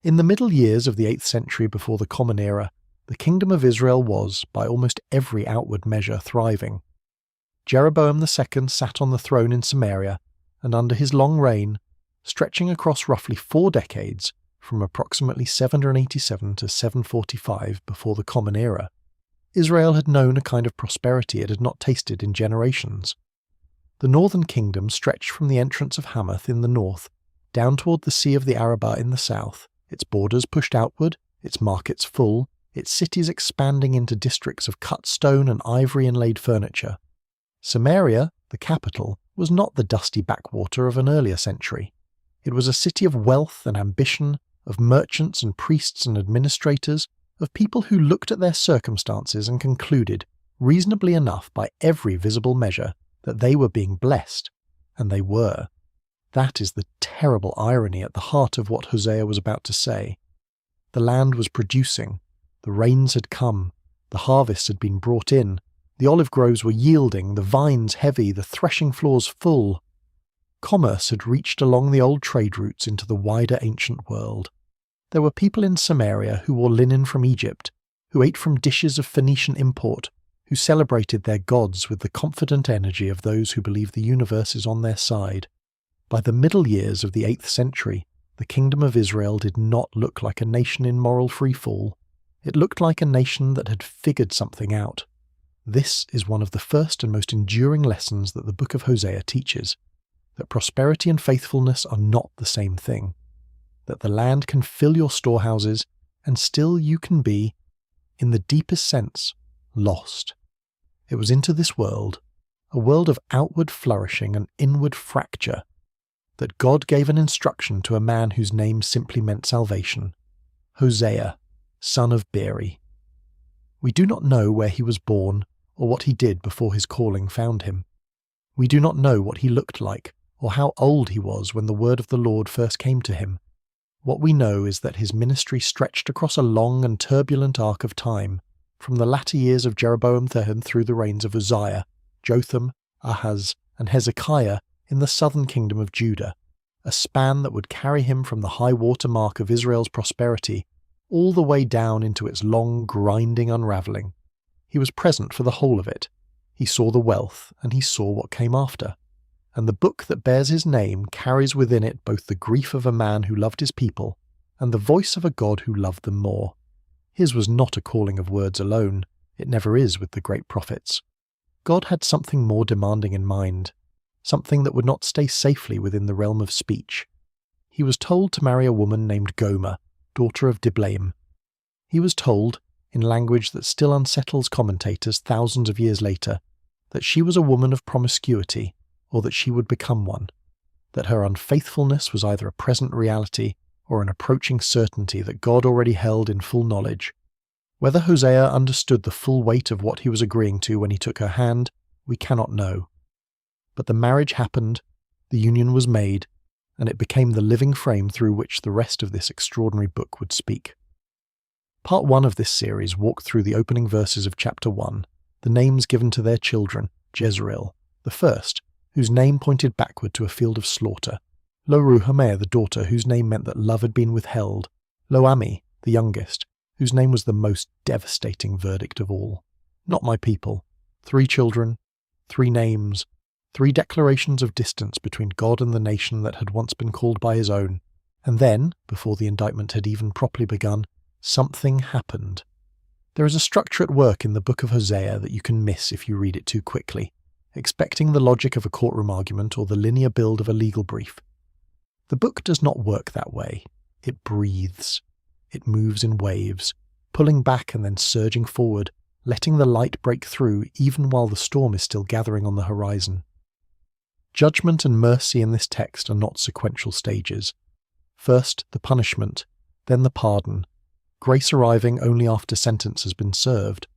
In the middle years of the 8th century before the Common Era, the kingdom of Israel was, by almost every outward measure, thriving. Jeroboam II sat on the throne in Samaria, and under his long reign, stretching across roughly 4 decades, from approximately 787 to 745 before the Common Era, Israel had known a kind of prosperity it had not tasted in generations. The northern kingdom stretched from the entrance of Hamath in the north, down toward the Sea of the Arabah in the south, its borders pushed outward, its markets full, its cities expanding into districts of cut stone and ivory-inlaid furniture. Samaria, the capital, was not the dusty backwater of an earlier century. It was a city of wealth and ambition, of merchants and priests and administrators, of people who looked at their circumstances and concluded, reasonably enough by every visible measure, that they were being blessed, and they were. That is the terrible irony at the heart of what Hosea was about to say. The land was producing, the rains had come, the harvest had been brought in, the olive groves were yielding, the vines heavy, the threshing floors full. Commerce had reached along the old trade routes into the wider ancient world. There were people in Samaria who wore linen from Egypt, who ate from dishes of Phoenician import, who celebrated their gods with the confident energy of those who believe the universe is on their side. By the middle years of the 8th century, the kingdom of Israel did not look like a nation in moral freefall. It looked like a nation that had figured something out. This is one of the first and most enduring lessons that the Book of Hosea teaches, that prosperity and faithfulness are not the same thing, that the land can fill your storehouses, and still you can be, in the deepest sense, lost. It was into this world, a world of outward flourishing and inward fracture, that God gave an instruction to a man whose name simply meant salvation, Hosea, son of Beeri. We do not know where he was born or what he did before his calling found him. We do not know what he looked like or how old he was when the word of the Lord first came to him. What we know is that his ministry stretched across a long and turbulent arc of time, from the latter years of Jeroboam III through the reigns of Uzziah, Jotham, Ahaz, and Hezekiah in the southern kingdom of Judah, a span that would carry him from the high water mark of Israel's prosperity all the way down into its long, grinding unravelling. He was present for the whole of it. He saw the wealth, and he saw what came after. And the book that bears his name carries within it both the grief of a man who loved his people and the voice of a God who loved them more. His was not a calling of words alone. It never is with the great prophets. God had something more demanding in mind, something that would not stay safely within the realm of speech. He was told to marry a woman named Gomer, daughter of Diblaim. He was told, in language that still unsettles commentators thousands of years later, that she was a woman of promiscuity, or that she would become one, that her unfaithfulness was either a present reality or an approaching certainty that God already held in full knowledge. Whether Hosea understood the full weight of what he was agreeing to when he took her hand, we cannot know. But the marriage happened, the union was made, and it became the living frame through which the rest of this extraordinary book would speak. Part 1 of this series walked through the opening verses of chapter 1, the names given to their children, Jezreel, the first, whose name pointed backward to a field of slaughter, Lo-Ruhamah, the daughter, whose name meant that love had been withheld, Lo-Ammi, the youngest, whose name was the most devastating verdict of all. Not my people. 3 children, 3 names, 3 declarations of distance between God and the nation that had once been called by his own. And then, before the indictment had even properly begun, something happened. There is a structure at work in the Book of Hosea that you can miss if you read it too quickly, expecting the logic of a courtroom argument or the linear build of a legal brief. The book does not work that way. It breathes. It moves in waves, pulling back and then surging forward, letting the light break through even while the storm is still gathering on the horizon. Judgment and mercy in this text are not sequential stages. First the punishment, then the pardon, grace arriving only after sentence has been served.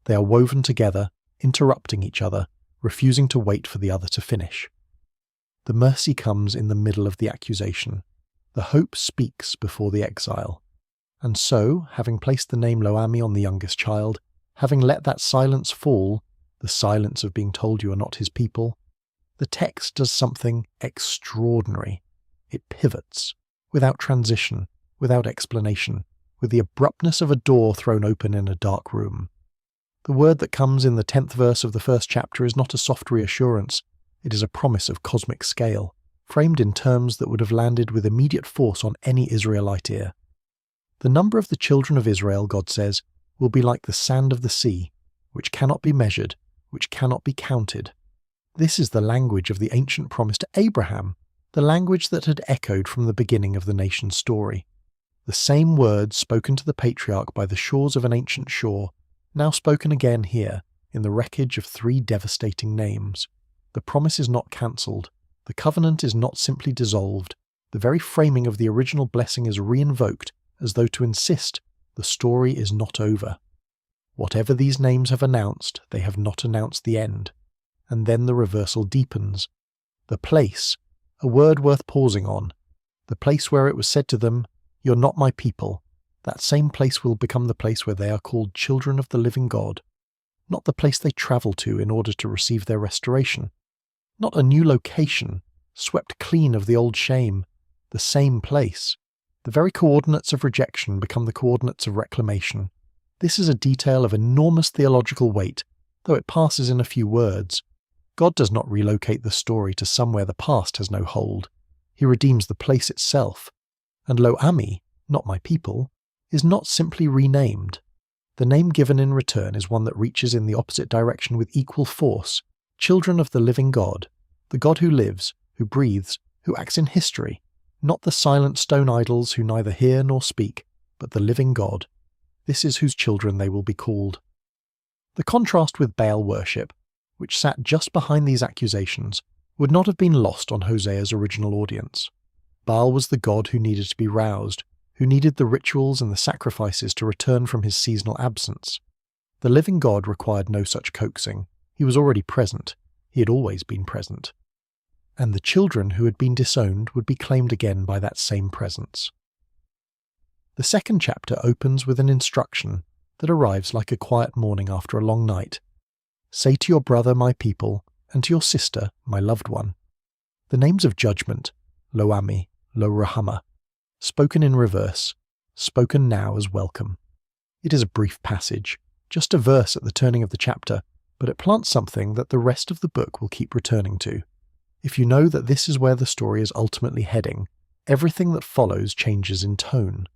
They are woven together, interrupting each other, refusing to wait for the other to finish. The mercy comes in the middle of the accusation. The hope speaks before the exile. And so, having placed the name Lo-Ammi on the youngest child, having let that silence fall, the silence of being told you are not his people, the text does something extraordinary. It pivots, without transition, without explanation, with the abruptness of a door thrown open in a dark room. The word that comes in the 10th verse of the first chapter is not a soft reassurance, it is a promise of cosmic scale, framed in terms that would have landed with immediate force on any Israelite ear. The number of the children of Israel, God says, will be like the sand of the sea, which cannot be measured, which cannot be counted. This is the language of the ancient promise to Abraham, the language that had echoed from the beginning of the nation's story. The same words spoken to the patriarch by the shores of an ancient shore, now spoken again here, in the wreckage of 3 devastating names. The promise is not cancelled. The covenant is not simply dissolved. The very framing of the original blessing is re-invoked, as though to insist the story is not over. Whatever these names have announced, they have not announced the end. And then the reversal deepens. The place, a word worth pausing on, the place where it was said to them, "You're not my people," that same place will become the place where they are called children of the living God. Not the place they travel to in order to receive their restoration. Not a new location, swept clean of the old shame. The same place. The very coordinates of rejection become the coordinates of reclamation. This is a detail of enormous theological weight, though it passes in a few words. God does not relocate the story to somewhere the past has no hold. He redeems the place itself. And Lo Ami, not my people, is not simply renamed. The name given in return is one that reaches in the opposite direction with equal force. Children of the living God, the God who lives, who breathes, who acts in history, not the silent stone idols who neither hear nor speak, but the living God. This is whose children they will be called. The contrast with Baal worship, which sat just behind these accusations, would not have been lost on Hosea's original audience. Baal was the god who needed to be roused, who needed the rituals and the sacrifices to return from his seasonal absence. The living God required no such coaxing. He was already present. He had always been present. And the children who had been disowned would be claimed again by that same presence. The second chapter opens with an instruction that arrives like a quiet morning after a long night. Say to your brother, my people, and to your sister, my loved one. The names of judgment, Lo Ami, Lo Rahama, spoken in reverse, spoken now as welcome. It is a brief passage, just a verse at the turning of the chapter, but it plants something that the rest of the book will keep returning to. If you know that this is where the story is ultimately heading, everything that follows changes in tone.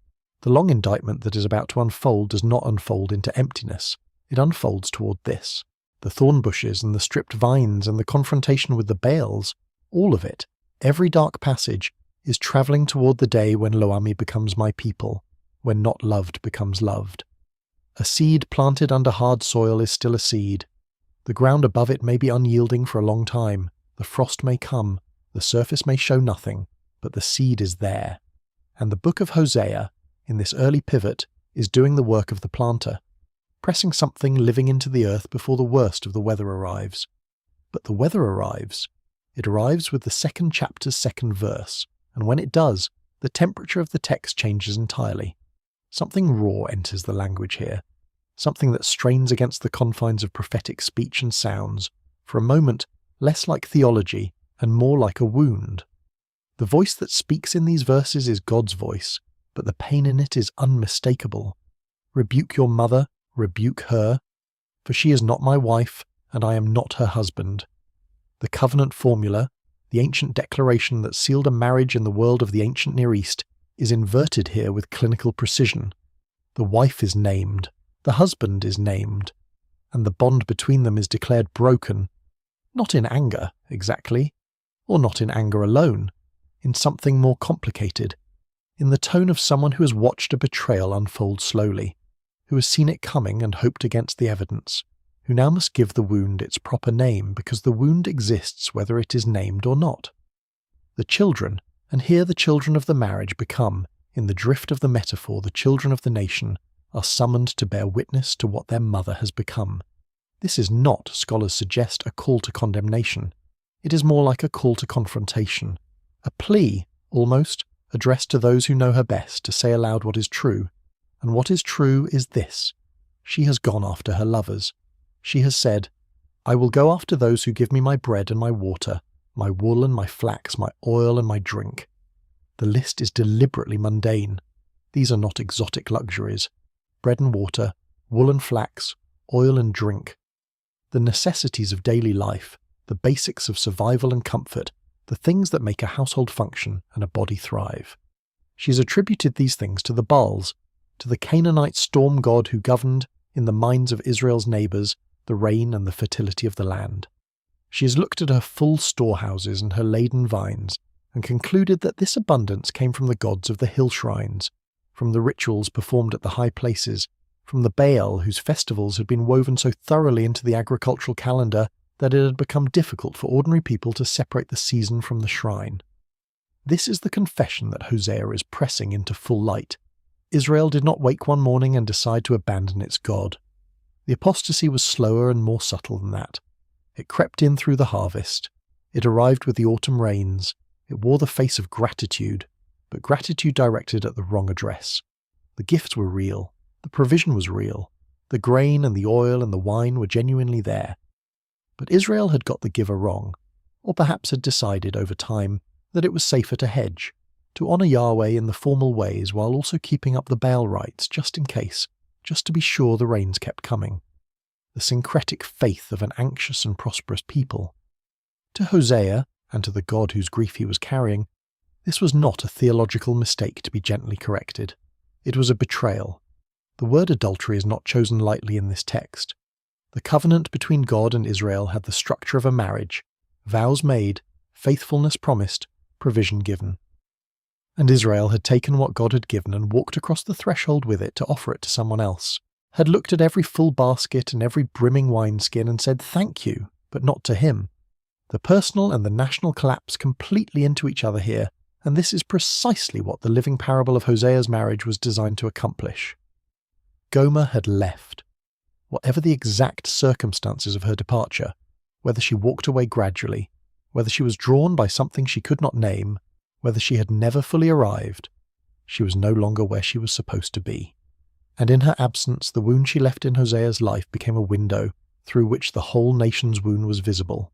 The long indictment that is about to unfold does not unfold into emptiness. It unfolds toward this. The thorn bushes and the stripped vines and the confrontation with the Baals, all of it, every dark passage, is travelling toward the day when Lo Ami becomes my people, when not loved becomes loved. A seed planted under hard soil is still a seed. The ground above it may be unyielding for a long time, the frost may come, the surface may show nothing, but the seed is there. And the Book of Hosea, in this early pivot, is doing the work of the planter, pressing something living into the earth before the worst of the weather arrives. But the weather arrives. It arrives with the second chapter's second verse, and when it does, the temperature of the text changes entirely. Something raw enters the language here, something that strains against the confines of prophetic speech and sounds, for a moment less like theology and more like a wound. The voice that speaks in these verses is God's voice, but the pain in it is unmistakable. Rebuke your mother, rebuke her, for she is not my wife, and I am not her husband. The covenant formula, the ancient declaration that sealed a marriage in the world of the ancient Near East, is inverted here with clinical precision. The wife is named, the husband is named, and the bond between them is declared broken, not in anger, exactly, or not in anger alone, in something more complicated, in the tone of someone who has watched a betrayal unfold slowly, who has seen it coming and hoped against the evidence, who now must give the wound its proper name because the wound exists whether it is named or not. The children, and here the children of the marriage become, in the drift of the metaphor, the children of the nation, are summoned to bear witness to what their mother has become. This is not, scholars suggest, a call to condemnation. It is more like a call to confrontation, a plea, almost, addressed to those who know her best to say aloud what is true. And what is true is this: she has gone after her lovers. She has said, I will go after those who give me my bread and my water, my wool and my flax, my oil and my drink. The list is deliberately mundane. These are not exotic luxuries. Bread and water, wool and flax, oil and drink. The necessities of daily life, the basics of survival and comfort, the things that make a household function and a body thrive. She has attributed these things to the Baals, to the Canaanite storm god who governed, in the minds of Israel's neighbours, the rain and the fertility of the land. She has looked at her full storehouses and her laden vines, and concluded that this abundance came from the gods of the hill shrines, from the rituals performed at the high places, from the Baal whose festivals had been woven so thoroughly into the agricultural calendar that it had become difficult for ordinary people to separate the season from the shrine. This is the confession that Hosea is pressing into full light. Israel did not wake one morning and decide to abandon its God. The apostasy was slower and more subtle than that. It crept in through the harvest. It arrived with the autumn rains. It wore the face of gratitude, but gratitude directed at the wrong address. The gifts were real. The provision was real. The grain and the oil and the wine were genuinely there. But Israel had got the giver wrong, or perhaps had decided over time that it was safer to hedge, to honour Yahweh in the formal ways while also keeping up the Baal rites just in case, just to be sure the rains kept coming. The syncretic faith of an anxious and prosperous people. To Hosea, and to the God whose grief he was carrying, this was not a theological mistake to be gently corrected. It was a betrayal. The word adultery is not chosen lightly in this text. The covenant between God and Israel had the structure of a marriage, vows made, faithfulness promised, provision given. And Israel had taken what God had given and walked across the threshold with it to offer it to someone else, had looked at every full basket and every brimming wineskin and said thank you, but not to him. The personal and the national collapse completely into each other here, and this is precisely what the living parable of Hosea's marriage was designed to accomplish. Gomer had left. Whatever the exact circumstances of her departure, whether she walked away gradually, whether she was drawn by something she could not name, whether she had never fully arrived, she was no longer where she was supposed to be. And in her absence, the wound she left in Hosea's life became a window through which the whole nation's wound was visible.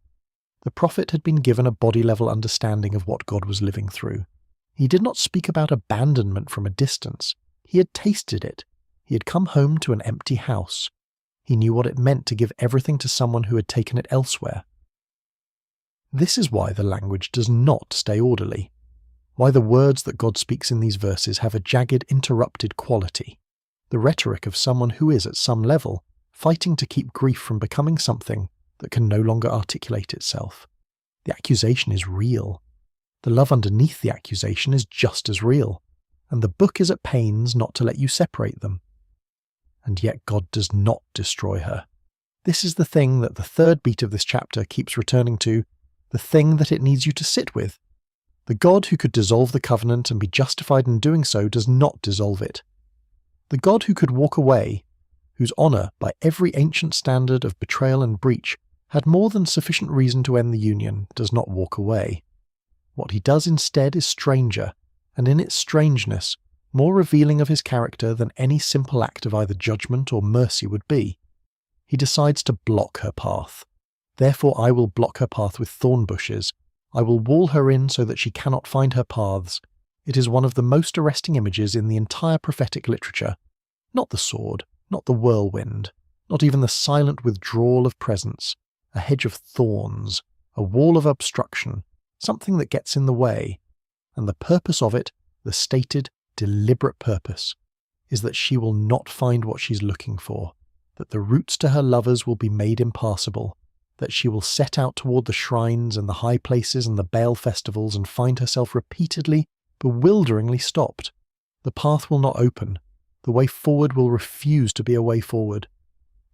The prophet had been given a body-level understanding of what God was living through. He did not speak about abandonment from a distance. He had tasted it. He had come home to an empty house. He knew what it meant to give everything to someone who had taken it elsewhere. This is why the language does not stay orderly, why the words that God speaks in these verses have a jagged, interrupted quality, the rhetoric of someone who is, at some level, fighting to keep grief from becoming something that can no longer articulate itself. The accusation is real. The love underneath the accusation is just as real, and the book is at pains not to let you separate them. And yet God does not destroy her. This is the thing that the third beat of this chapter keeps returning to, the thing that it needs you to sit with. The God who could dissolve the covenant and be justified in doing so does not dissolve it. The God who could walk away, whose honour, by every ancient standard of betrayal and breach, had more than sufficient reason to end the union, does not walk away. What he does instead is stranger, and in its strangeness, more revealing of his character than any simple act of either judgment or mercy would be. He decides to block her path. Therefore I will block her path with thorn bushes. I will wall her in so that she cannot find her paths. It is one of the most arresting images in the entire prophetic literature. Not the sword, not the whirlwind, not even the silent withdrawal of presence, a hedge of thorns, a wall of obstruction, something that gets in the way. And the purpose of it, the stated, deliberate purpose, is that she will not find what she's looking for, that the routes to her lovers will be made impassable, that she will set out toward the shrines and the high places and the Baal festivals and find herself repeatedly, bewilderingly stopped. The path will not open. The way forward will refuse to be a way forward.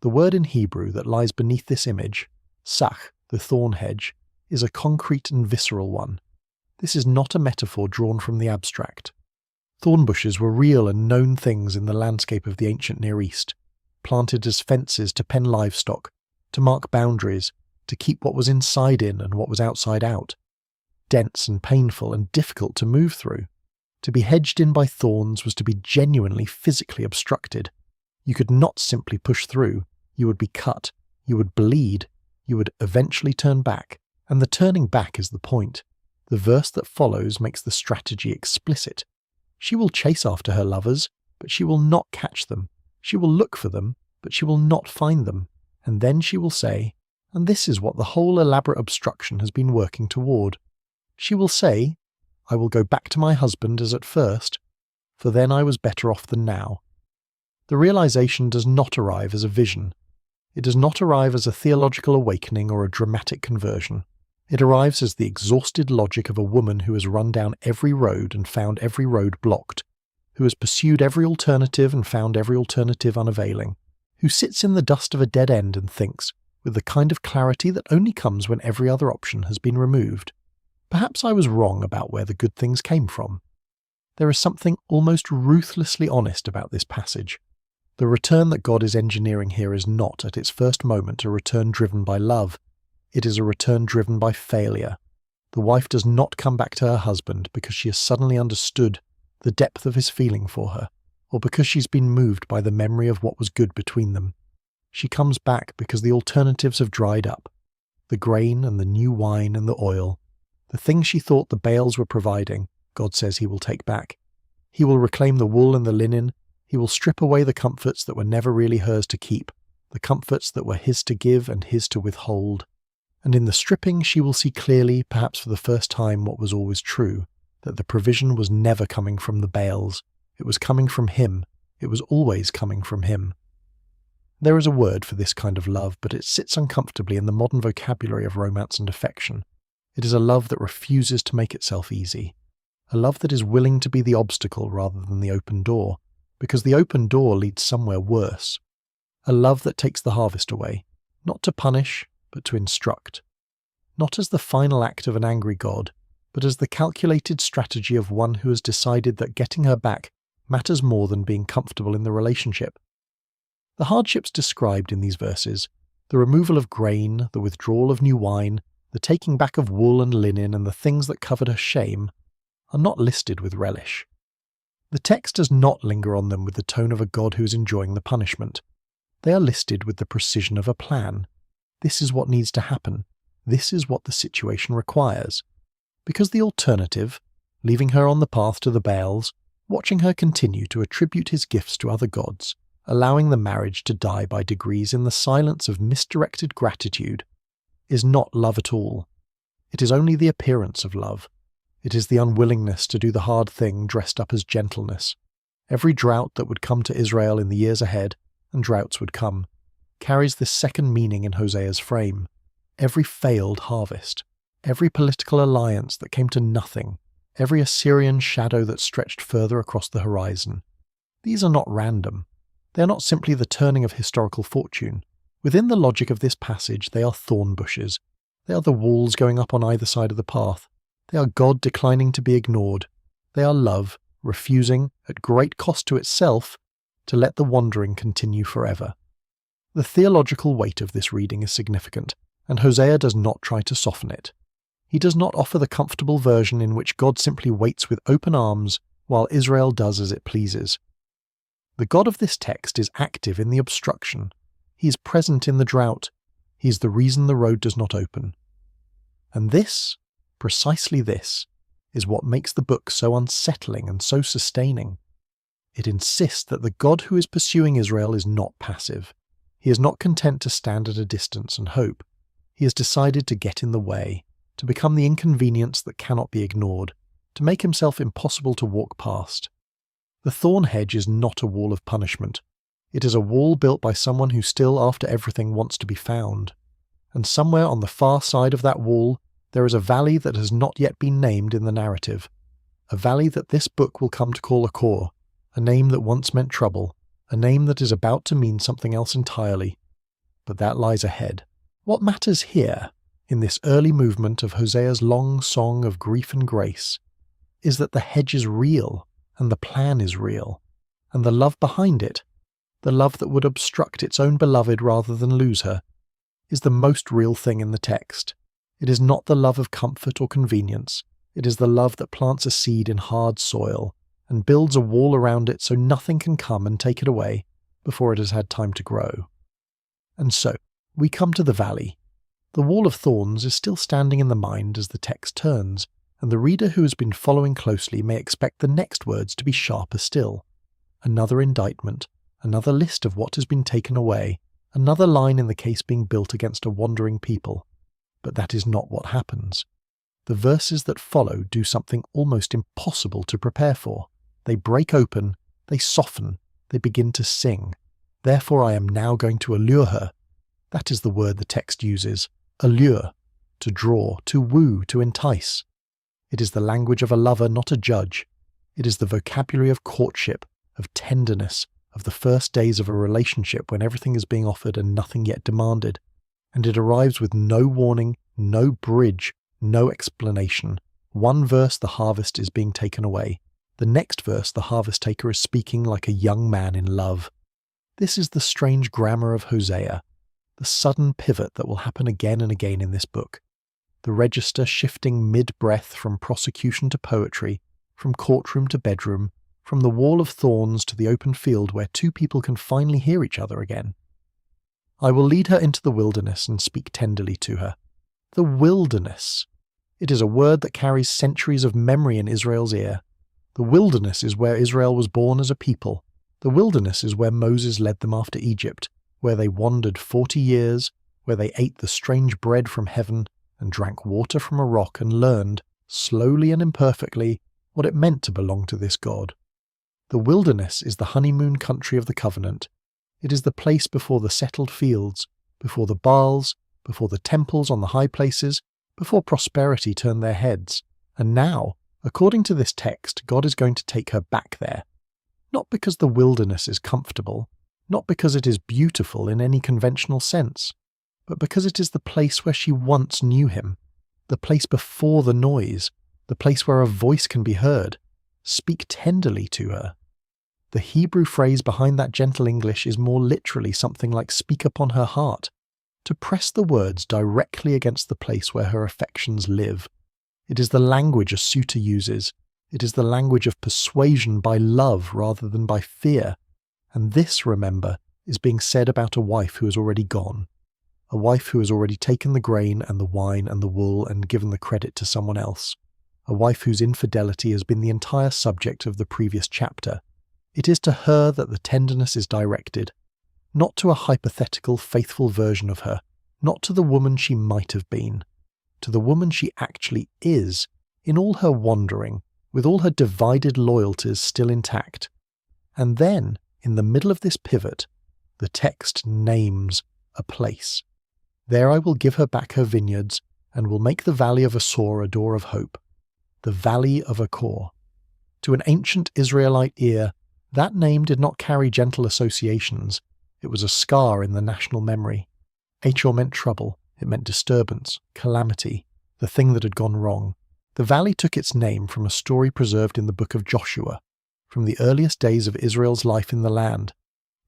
The word in Hebrew that lies beneath this image, sach, the thorn hedge, is a concrete and visceral one. This is not a metaphor drawn from the abstract. Thorn bushes were real and known things in the landscape of the ancient Near East, planted as fences to pen livestock, to mark boundaries, to keep what was inside in and what was outside out. Dense and painful and difficult to move through. To be hedged in by thorns was to be genuinely physically obstructed. You could not simply push through. You would be cut. You would bleed. You would eventually turn back. And the turning back is the point. The verse that follows makes the strategy explicit. She will chase after her lovers, but she will not catch them. She will look for them, but she will not find them. And then she will say, and this is what the whole elaborate obstruction has been working toward. She will say, I will go back to my husband as at first, for then I was better off than now. The realization does not arrive as a vision. It does not arrive as a theological awakening or a dramatic conversion. It arrives as the exhausted logic of a woman who has run down every road and found every road blocked, who has pursued every alternative and found every alternative unavailing, who sits in the dust of a dead end and thinks, with the kind of clarity that only comes when every other option has been removed, perhaps I was wrong about where the good things came from. There is something almost ruthlessly honest about this passage. The return that God is engineering here is not, at its first moment, a return driven by love. It is a return driven by failure. The wife does not come back to her husband because she has suddenly understood the depth of his feeling for her, or because she's been moved by the memory of what was good between them. She comes back because the alternatives have dried up. The grain and the new wine and the oil, the things she thought the Baals were providing, God says he will take back. He will reclaim the wool and the linen. He will strip away the comforts that were never really hers to keep, the comforts that were his to give and his to withhold. And in the stripping she will see clearly, perhaps for the first time, what was always true, that the provision was never coming from the Baals. It was coming from him. It was always coming from him. There is a word for this kind of love, but it sits uncomfortably in the modern vocabulary of romance and affection. It is a love that refuses to make itself easy. A love that is willing to be the obstacle rather than the open door, because the open door leads somewhere worse. A love that takes the harvest away, not to punish, but to instruct. Not as the final act of an angry God, but as the calculated strategy of one who has decided that getting her back matters more than being comfortable in the relationship. The hardships described in these verses, the removal of grain, the withdrawal of new wine, the taking back of wool and linen, and the things that covered her shame, are not listed with relish. The text does not linger on them with the tone of a God who is enjoying the punishment. They are listed with the precision of a plan. This is what needs to happen. This is what the situation requires. Because the alternative, leaving her on the path to the Baals, watching her continue to attribute his gifts to other gods, allowing the marriage to die by degrees in the silence of misdirected gratitude, is not love at all. It is only the appearance of love. It is the unwillingness to do the hard thing dressed up as gentleness. Every drought that would come to Israel in the years ahead, and droughts would come, carries this second meaning in Hosea's frame. Every failed harvest, every political alliance that came to nothing, every Assyrian shadow that stretched further across the horizon. These are not random. They are not simply the turning of historical fortune. Within the logic of this passage, they are thorn bushes. They are the walls going up on either side of the path. They are God declining to be ignored. They are love refusing, at great cost to itself, to let the wandering continue forever. The theological weight of this reading is significant, and Hosea does not try to soften it. He does not offer the comfortable version in which God simply waits with open arms while Israel does as it pleases. The God of this text is active in the obstruction. He is present in the drought. He is the reason the road does not open. And this, precisely this, is what makes the book so unsettling and so sustaining. It insists that the God who is pursuing Israel is not passive. He is not content to stand at a distance and hope. He has decided to get in the way, to become the inconvenience that cannot be ignored, to make himself impossible to walk past. The thorn hedge is not a wall of punishment. It is a wall built by someone who still, after everything, wants to be found. And somewhere on the far side of that wall, there is a valley that has not yet been named in the narrative. A valley that this book will come to call a Kor, a name that once meant trouble, a name that is about to mean something else entirely. But that lies ahead. What matters here, in this early movement of Hosea's long song of grief and grace, is that the hedge is real, and the plan is real, and the love behind it, the love that would obstruct its own beloved rather than lose her, is the most real thing in the text. It is not the love of comfort or convenience. It is the love that plants a seed in hard soil and builds a wall around it so nothing can come and take it away before it has had time to grow. And so, we come to the valley. The wall of thorns is still standing in the mind as the text turns, and the reader who has been following closely may expect the next words to be sharper still. Another indictment, another list of what has been taken away, another line in the case being built against a wandering people. But that is not what happens. The verses that follow do something almost impossible to prepare for. They break open, they soften, they begin to sing. Therefore I am now going to allure her. That is the word the text uses. Allure. To draw, to woo, to entice. It is the language of a lover, not a judge. It is the vocabulary of courtship, of tenderness, of the first days of a relationship when everything is being offered and nothing yet demanded. And it arrives with no warning, no bridge, no explanation. One verse the harvest is being taken away. The next verse the harvest taker is speaking like a young man in love. This is the strange grammar of Hosea, the sudden pivot that will happen again and again in this book. The register shifting mid-breath from prosecution to poetry, from courtroom to bedroom, from the wall of thorns to the open field where two people can finally hear each other again. I will lead her into the wilderness and speak tenderly to her. The wilderness. It is a word that carries centuries of memory in Israel's ear. The wilderness is where Israel was born as a people. The wilderness is where Moses led them after Egypt, where they wandered 40 years, where they ate the strange bread from heaven and drank water from a rock and learned, slowly and imperfectly, what it meant to belong to this God. The wilderness is the honeymoon country of the covenant. It is the place before the settled fields, before the Baals, before the temples on the high places, before prosperity turned their heads. And now, according to this text, God is going to take her back there. Not because the wilderness is comfortable, not because it is beautiful in any conventional sense, but because it is the place where she once knew him, the place before the noise, the place where a voice can be heard. Speak tenderly to her. The Hebrew phrase behind that gentle English is more literally something like speak upon her heart, to press the words directly against the place where her affections live. It is the language a suitor uses. It is the language of persuasion by love rather than by fear. And this, remember, is being said about a wife who has already gone. A wife who has already taken the grain and the wine and the wool and given the credit to someone else. A wife whose infidelity has been the entire subject of the previous chapter. It is to her that the tenderness is directed, not to a hypothetical, faithful version of her, not to the woman she might have been, to the woman she actually is, in all her wandering, with all her divided loyalties still intact. And then, in the middle of this pivot, the text names a place. There I will give her back her vineyards, and will make the valley of Asor a door of hope. The valley of Achor. To an ancient Israelite ear, that name did not carry gentle associations. It was a scar in the national memory. Achor meant trouble. It meant disturbance, calamity, the thing that had gone wrong. The valley took its name from a story preserved in the Book of Joshua, from the earliest days of Israel's life in the land.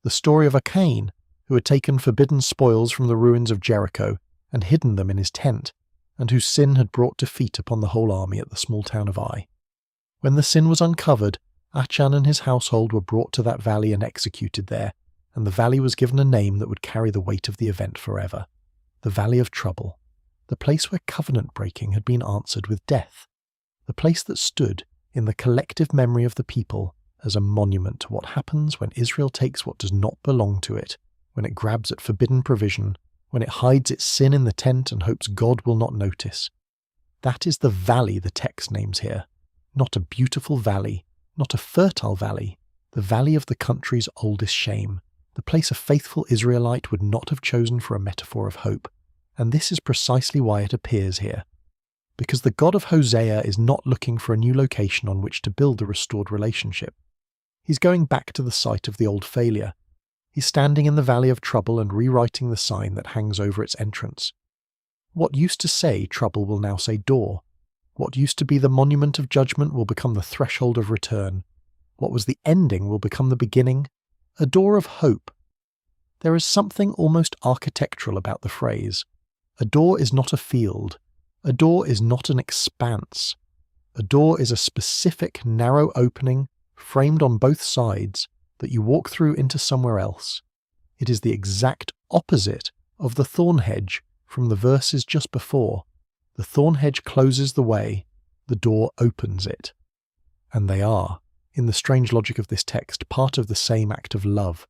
The story of Achan, who had taken forbidden spoils from the ruins of Jericho and hidden them in his tent, and whose sin had brought defeat upon the whole army at the small town of Ai. When the sin was uncovered, Achan and his household were brought to that valley and executed there, and the valley was given a name that would carry the weight of the event forever. The Valley of Trouble, the place where covenant breaking had been answered with death, the place that stood in the collective memory of the people as a monument to what happens when Israel takes what does not belong to it, when it grabs at forbidden provision, when it hides its sin in the tent and hopes God will not notice. That is the valley the text names here, not a beautiful valley, not a fertile valley, the valley of the country's oldest shame, the place a faithful Israelite would not have chosen for a metaphor of hope. And this is precisely why it appears here. Because the God of Hosea is not looking for a new location on which to build a restored relationship. He's going back to the site of the old failure. He's standing in the valley of trouble and rewriting the sign that hangs over its entrance. What used to say trouble will now say door. What used to be the monument of judgment will become the threshold of return. What was the ending will become the beginning, a door of hope. There is something almost architectural about the phrase. A door is not a field. A door is not an expanse. A door is a specific narrow opening, framed on both sides, that you walk through into somewhere else. It is the exact opposite of the thorn hedge from the verses just before. The thorn hedge closes the way. the door opens it. And they are, in the strange logic of this text, part of the same act of love.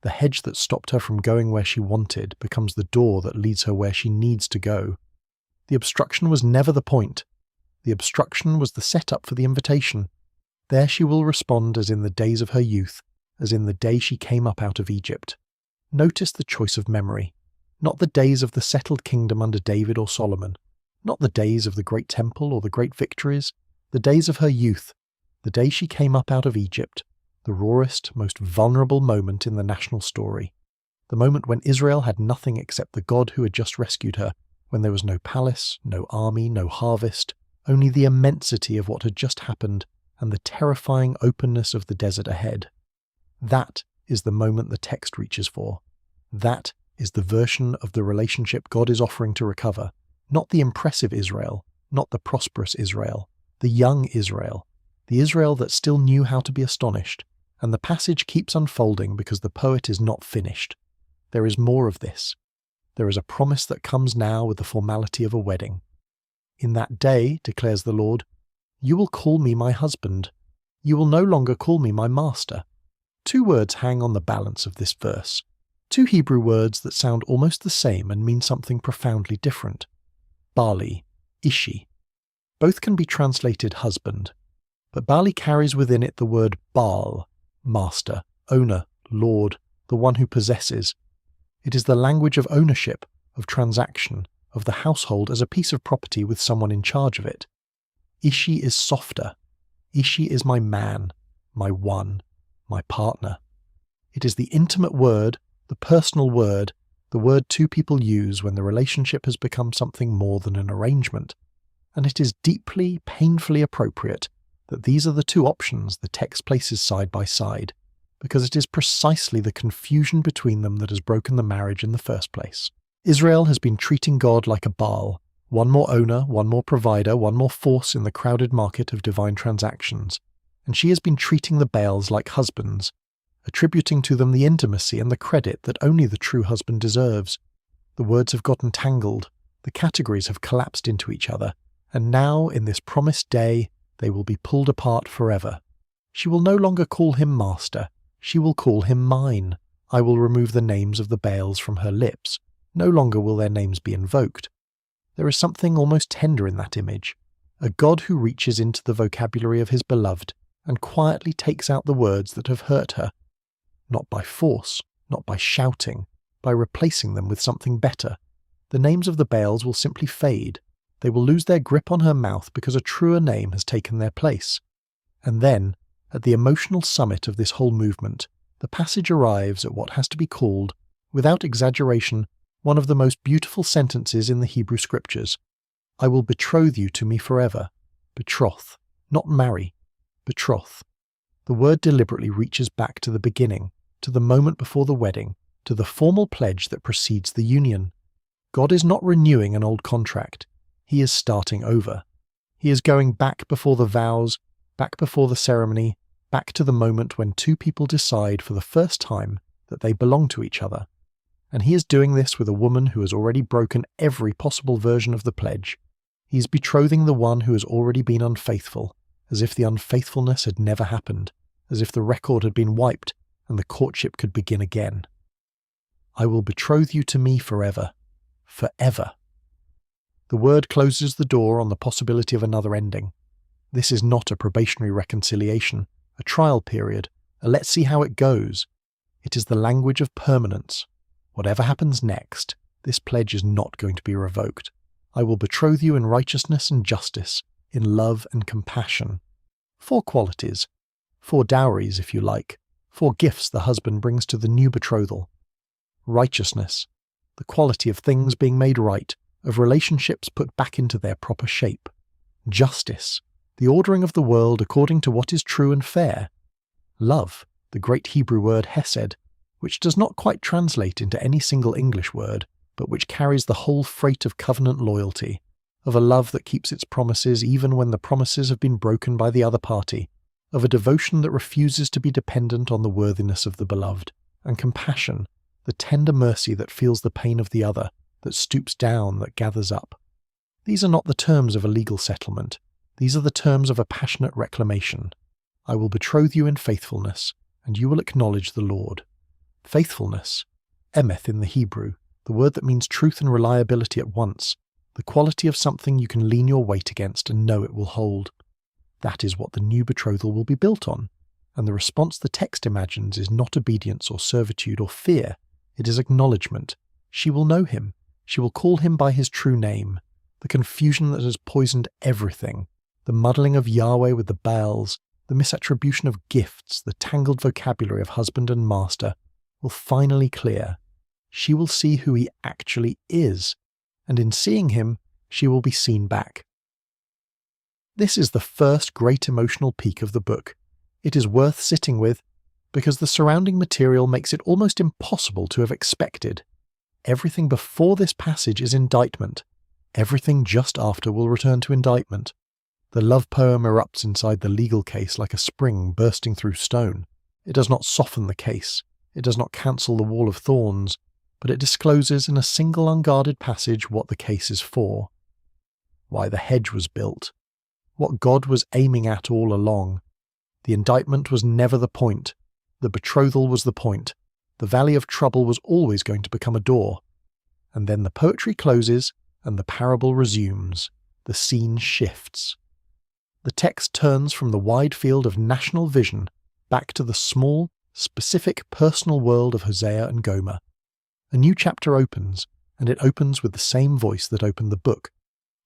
The hedge that stopped her from going where she wanted becomes the door that leads her where she needs to go. The obstruction was never the point. The obstruction was the setup for the invitation. There she will respond as in the days of her youth, as in the day she came up out of Egypt. Notice the choice of memory. Not the days of the settled kingdom under David or Solomon. Not the days of the great temple or the great victories. The days of her youth. The day she came up out of Egypt. The rawest, most vulnerable moment in the national story. The moment when Israel had nothing except the God who had just rescued her, when there was no palace, no army, no harvest, only the immensity of what had just happened and the terrifying openness of the desert ahead. That is the moment the text reaches for. That is the version of the relationship God is offering to recover, not the impressive Israel, not the prosperous Israel, the young Israel, the Israel that still knew how to be astonished. And the passage keeps unfolding because the poet is not finished. There is more of this. There is a promise that comes now with the formality of a wedding. In that day, declares the Lord, you will call me my husband. You will no longer call me my master. Two words hang on the balance of this verse. Two Hebrew words that sound almost the same and mean something profoundly different. Bali, Ishi. Both can be translated husband, but Bali carries within it the word Baal, master, owner, lord, the one who possesses. It is the language of ownership, of transaction, of the household as a piece of property with someone in charge of it. Ishi is softer. Ishi is my man, my one, my partner. It is the intimate word, the personal word, the word two people use when the relationship has become something more than an arrangement. And it is deeply, painfully appropriate that these are the two options the text places side by side, because it is precisely the confusion between them that has broken the marriage in the first place. Israel has been treating God like a Baal, one more owner, one more provider, one more force in the crowded market of divine transactions, and she has been treating the Baals like husbands, attributing to them the intimacy and the credit that only the true husband deserves. The words have gotten tangled, the categories have collapsed into each other, and now, in this promised day, they will be pulled apart forever. She will no longer call him master, she will call him mine. I will remove the names of the Baals from her lips. No longer will their names be invoked. There is something almost tender in that image, a God who reaches into the vocabulary of his beloved and quietly takes out the words that have hurt her, not by force, not by shouting, by replacing them with something better. The names of the Baals will simply fade. They will lose their grip on her mouth because a truer name has taken their place. And then, at the emotional summit of this whole movement, the passage arrives at what has to be called, without exaggeration, one of the most beautiful sentences in the Hebrew Scriptures. I will betroth you to me forever. Betroth, not marry. Betroth. The word deliberately reaches back to the beginning, to the moment before the wedding, to the formal pledge that precedes the union. God is not renewing an old contract. He is starting over. He is going back before the vows, back before the ceremony, back to the moment when two people decide for the first time that they belong to each other. And he is doing this with a woman who has already broken every possible version of the pledge. He is betrothing the one who has already been unfaithful, as if the unfaithfulness had never happened, as if the record had been wiped and the courtship could begin again. I will betroth you to me forever. Forever. The word closes the door on the possibility of another ending. This is not a probationary reconciliation, a trial period, a let's see how it goes. It is the language of permanence. Whatever happens next, this pledge is not going to be revoked. I will betroth you in righteousness and justice, in love and compassion. 4 qualities, 4 dowries if you like, 4 gifts the husband brings to the new betrothal. Righteousness, the quality of things being made right, of relationships put back into their proper shape. Justice, the ordering of the world according to what is true and fair. Love, the great Hebrew word hesed, which does not quite translate into any single English word, but which carries the whole freight of covenant loyalty, of a love that keeps its promises even when the promises have been broken by the other party, of a devotion that refuses to be dependent on the worthiness of the beloved, and compassion, the tender mercy that feels the pain of the other, that stoops down, that gathers up. These are not the terms of a legal settlement. These are the terms of a passionate reclamation. I will betroth you in faithfulness, and you will acknowledge the Lord. Faithfulness, emeth in the Hebrew, the word that means truth and reliability at once, the quality of something you can lean your weight against and know it will hold. That is what the new betrothal will be built on, and the response the text imagines is not obedience or servitude or fear, it is acknowledgement. She will know him, she will call him by his true name. The confusion that has poisoned everything, the muddling of Yahweh with the Baals, the misattribution of gifts, the tangled vocabulary of husband and master, will finally clear. She will see who he actually is, and in seeing him, she will be seen back. This is the first great emotional peak of the book. It is worth sitting with, because the surrounding material makes it almost impossible to have expected. Everything before this passage is indictment. Everything just after will return to indictment. The love poem erupts inside the legal case like a spring bursting through stone. It does not soften the case. It does not cancel the wall of thorns, but it discloses in a single unguarded passage what the case is for. Why the hedge was built. What God was aiming at all along. The indictment was never the point. The betrothal was the point. The valley of trouble was always going to become a door. And then the poetry closes and the parable resumes. The scene shifts. The text turns from the wide field of national vision back to the small, specific personal world of Hosea and Gomer. A new chapter opens, and it opens with the same voice that opened the book,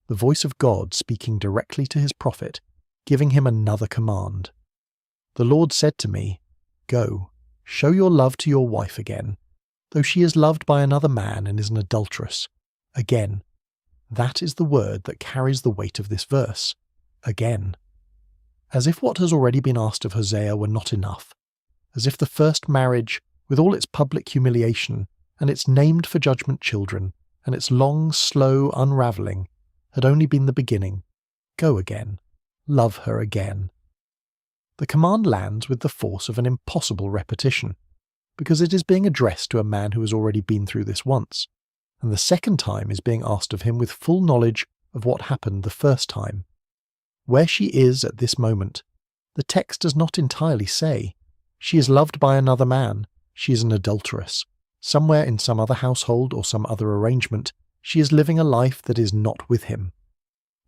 the voice of God speaking directly to his prophet, giving him another command. The Lord said to me, Go, show your love to your wife again, though she is loved by another man and is an adulteress. Again. That is the word that carries the weight of this verse. Again. As if what has already been asked of Hosea were not enough. As if the first marriage, with all its public humiliation, and its named for judgment children, and its long, slow unravelling, had only been the beginning. Go again. Love her again. The command lands with the force of an impossible repetition, because it is being addressed to a man who has already been through this once, and the second time is being asked of him with full knowledge of what happened the first time. Where she is at this moment, the text does not entirely say. She is loved by another man, she is an adulteress. Somewhere in some other household or some other arrangement, she is living a life that is not with him.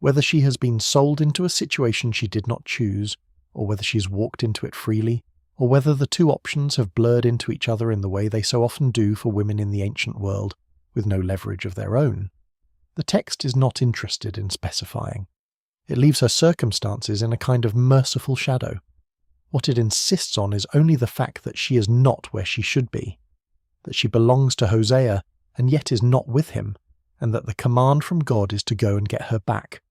Whether she has been sold into a situation she did not choose, or whether she has walked into it freely, or whether the two options have blurred into each other in the way they so often do for women in the ancient world, with no leverage of their own. The text is not interested in specifying. It leaves her circumstances in a kind of merciful shadow. What it insists on is only the fact that she is not where she should be, that she belongs to Hosea and yet is not with him, and that the command from God is to go and get her back.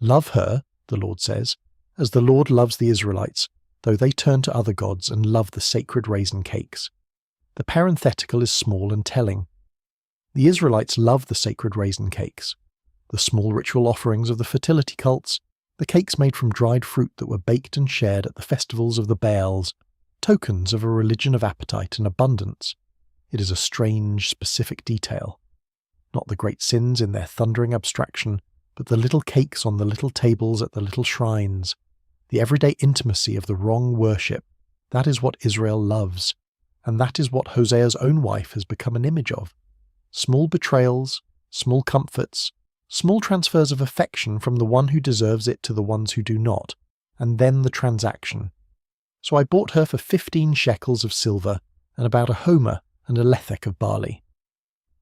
Love her, the Lord says, as the Lord loves the Israelites, though they turn to other gods and love the sacred raisin cakes. The parenthetical is small and telling. The Israelites love the sacred raisin cakes, the small ritual offerings of the fertility cults, the cakes made from dried fruit that were baked and shared at the festivals of the Baals, tokens of a religion of appetite and abundance. It is a strange, specific detail. Not the great sins in their thundering abstraction, but the little cakes on the little tables at the little shrines. The everyday intimacy of the wrong worship. That is what Israel loves, and that is what Hosea's own wife has become an image of. Small betrayals, small comforts, small transfers of affection from the one who deserves it to the ones who do not, and then the transaction. So I bought her for 15 shekels of silver, and about a homer and a lethek of barley.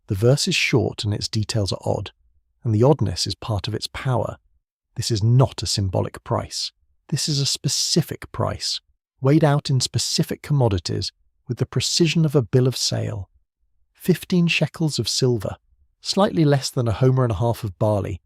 The verse is short and its details are odd, and the oddness is part of its power. This is not a symbolic price. This is a specific price, weighed out in specific commodities with the precision of a bill of sale. 15 shekels of silver, slightly less than a homer and a half of barley,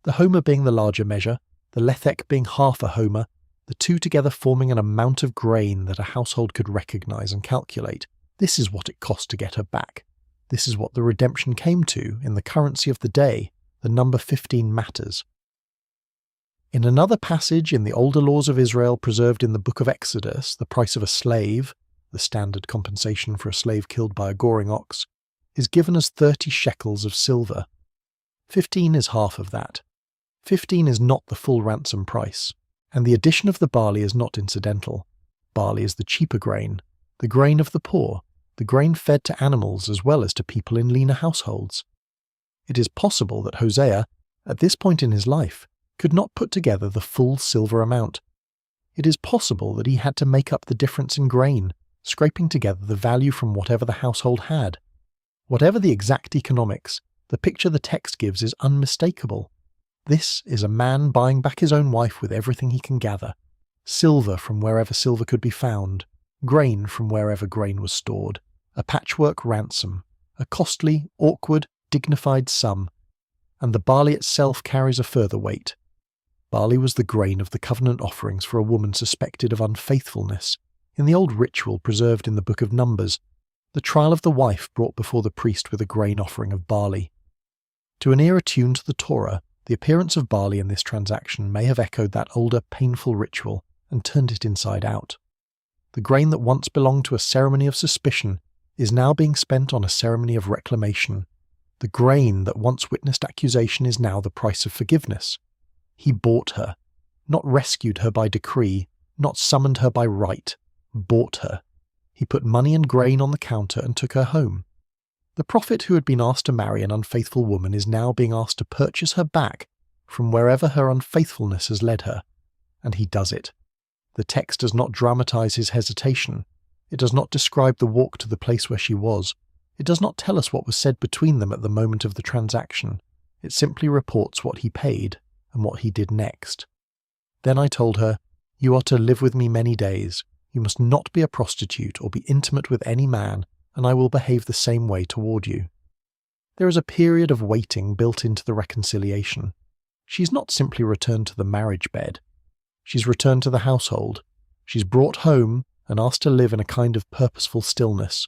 the homer being the larger measure, the lethek being half a homer, the two together forming an amount of grain that a household could recognize and calculate. This is what it cost to get her back. This is what the redemption came to in the currency of the day. The number 15 matters. In another passage in the older laws of Israel preserved in the Book of Exodus, the price of a slave, the standard compensation for a slave killed by a goring ox, is given as 30 shekels of silver. 15 is half of that. 15 is not the full ransom price, and the addition of the barley is not incidental. Barley is the cheaper grain, the grain of the poor, the grain fed to animals as well as to people in leaner households. It is possible that Hosea, at this point in his life, could not put together the full silver amount. It is possible that he had to make up the difference in grain, scraping together the value from whatever the household had. Whatever the exact economics, the picture the text gives is unmistakable. This is a man buying back his own wife with everything he can gather. Silver from wherever silver could be found, grain from wherever grain was stored, a patchwork ransom, a costly, awkward, dignified sum, and the barley itself carries a further weight. Barley was the grain of the covenant offerings for a woman suspected of unfaithfulness. In the old ritual preserved in the Book of Numbers, the trial of the wife brought before the priest with a grain offering of barley. To an ear attuned to the Torah, the appearance of barley in this transaction may have echoed that older, painful ritual and turned it inside out. The grain that once belonged to a ceremony of suspicion is now being spent on a ceremony of reclamation. The grain that once witnessed accusation is now the price of forgiveness. He bought her, not rescued her by decree, not summoned her by right, bought her. He put money and grain on the counter and took her home. The prophet who had been asked to marry an unfaithful woman is now being asked to purchase her back from wherever her unfaithfulness has led her, and he does it. The text does not dramatize his hesitation. It does not describe the walk to the place where she was. It does not tell us what was said between them at the moment of the transaction. It simply reports what he paid and what he did next. Then I told her, "You are to live with me many days. You must not be a prostitute or be intimate with any man, and I will behave the same way toward you." There is a period of waiting built into the reconciliation. She's not simply returned to the marriage bed. She's returned to the household. She's brought home and asked to live in a kind of purposeful stillness,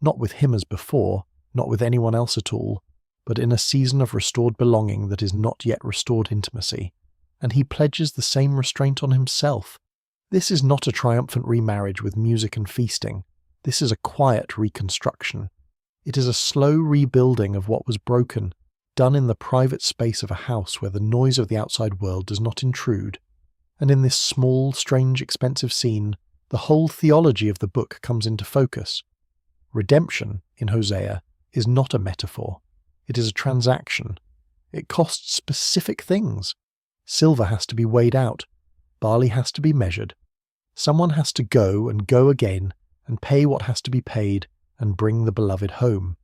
not with him as before, not with anyone else at all, but in a season of restored belonging that is not yet restored intimacy, and he pledges the same restraint on himself. This is not a triumphant remarriage with music and feasting. This is a quiet reconstruction. It is a slow rebuilding of what was broken, done in the private space of a house where the noise of the outside world does not intrude. And in this small, strange, expensive scene, the whole theology of the book comes into focus. Redemption, in Hosea, is not a metaphor. It is a transaction. It costs specific things. Silver has to be weighed out. Barley has to be measured. Someone has to go and go again and pay what has to be paid and bring the beloved home.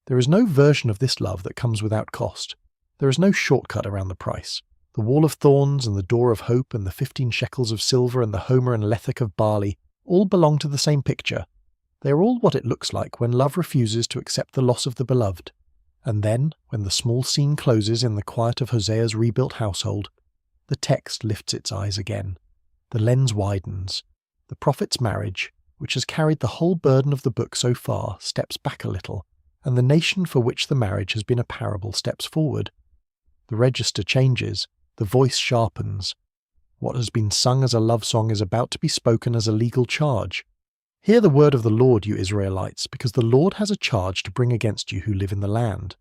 There is no version of this love that comes without cost. There is no shortcut around the price. The wall of thorns and the door of hope and the 15 shekels of silver and the homer and lethech of barley all belong to the same picture. They are all what it looks like when love refuses to accept the loss of the beloved. And then, when the small scene closes in the quiet of Hosea's rebuilt household, the text lifts its eyes again. The lens widens. The prophet's marriage, which has carried the whole burden of the book so far, steps back a little, and the nation for which the marriage has been a parable steps forward. The register changes. The voice sharpens. What has been sung as a love song is about to be spoken as a legal charge. Hear the word of the Lord, you Israelites, because the Lord has a charge to bring against you who live in the land.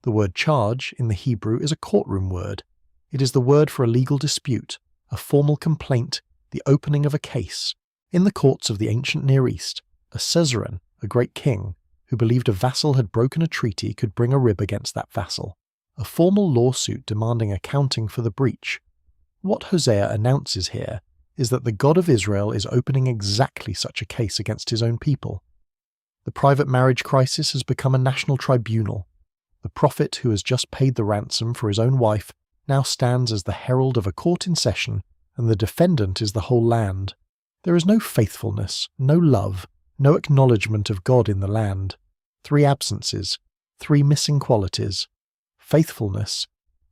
The word charge in the Hebrew is a courtroom word. It is the word for a legal dispute, a formal complaint, the opening of a case. In the courts of the ancient Near East, a suzerain, a great king, who believed a vassal had broken a treaty could bring a rib against that vassal. A formal lawsuit demanding accounting for the breach. What Hosea announces here is that the God of Israel is opening exactly such a case against his own people. The private marriage crisis has become a national tribunal. The prophet who has just paid the ransom for his own wife now stands as the herald of a court in session, and the defendant is the whole land. There is no faithfulness, no love, no acknowledgement of God in the land. 3 absences, 3 missing qualities. Faithfulness,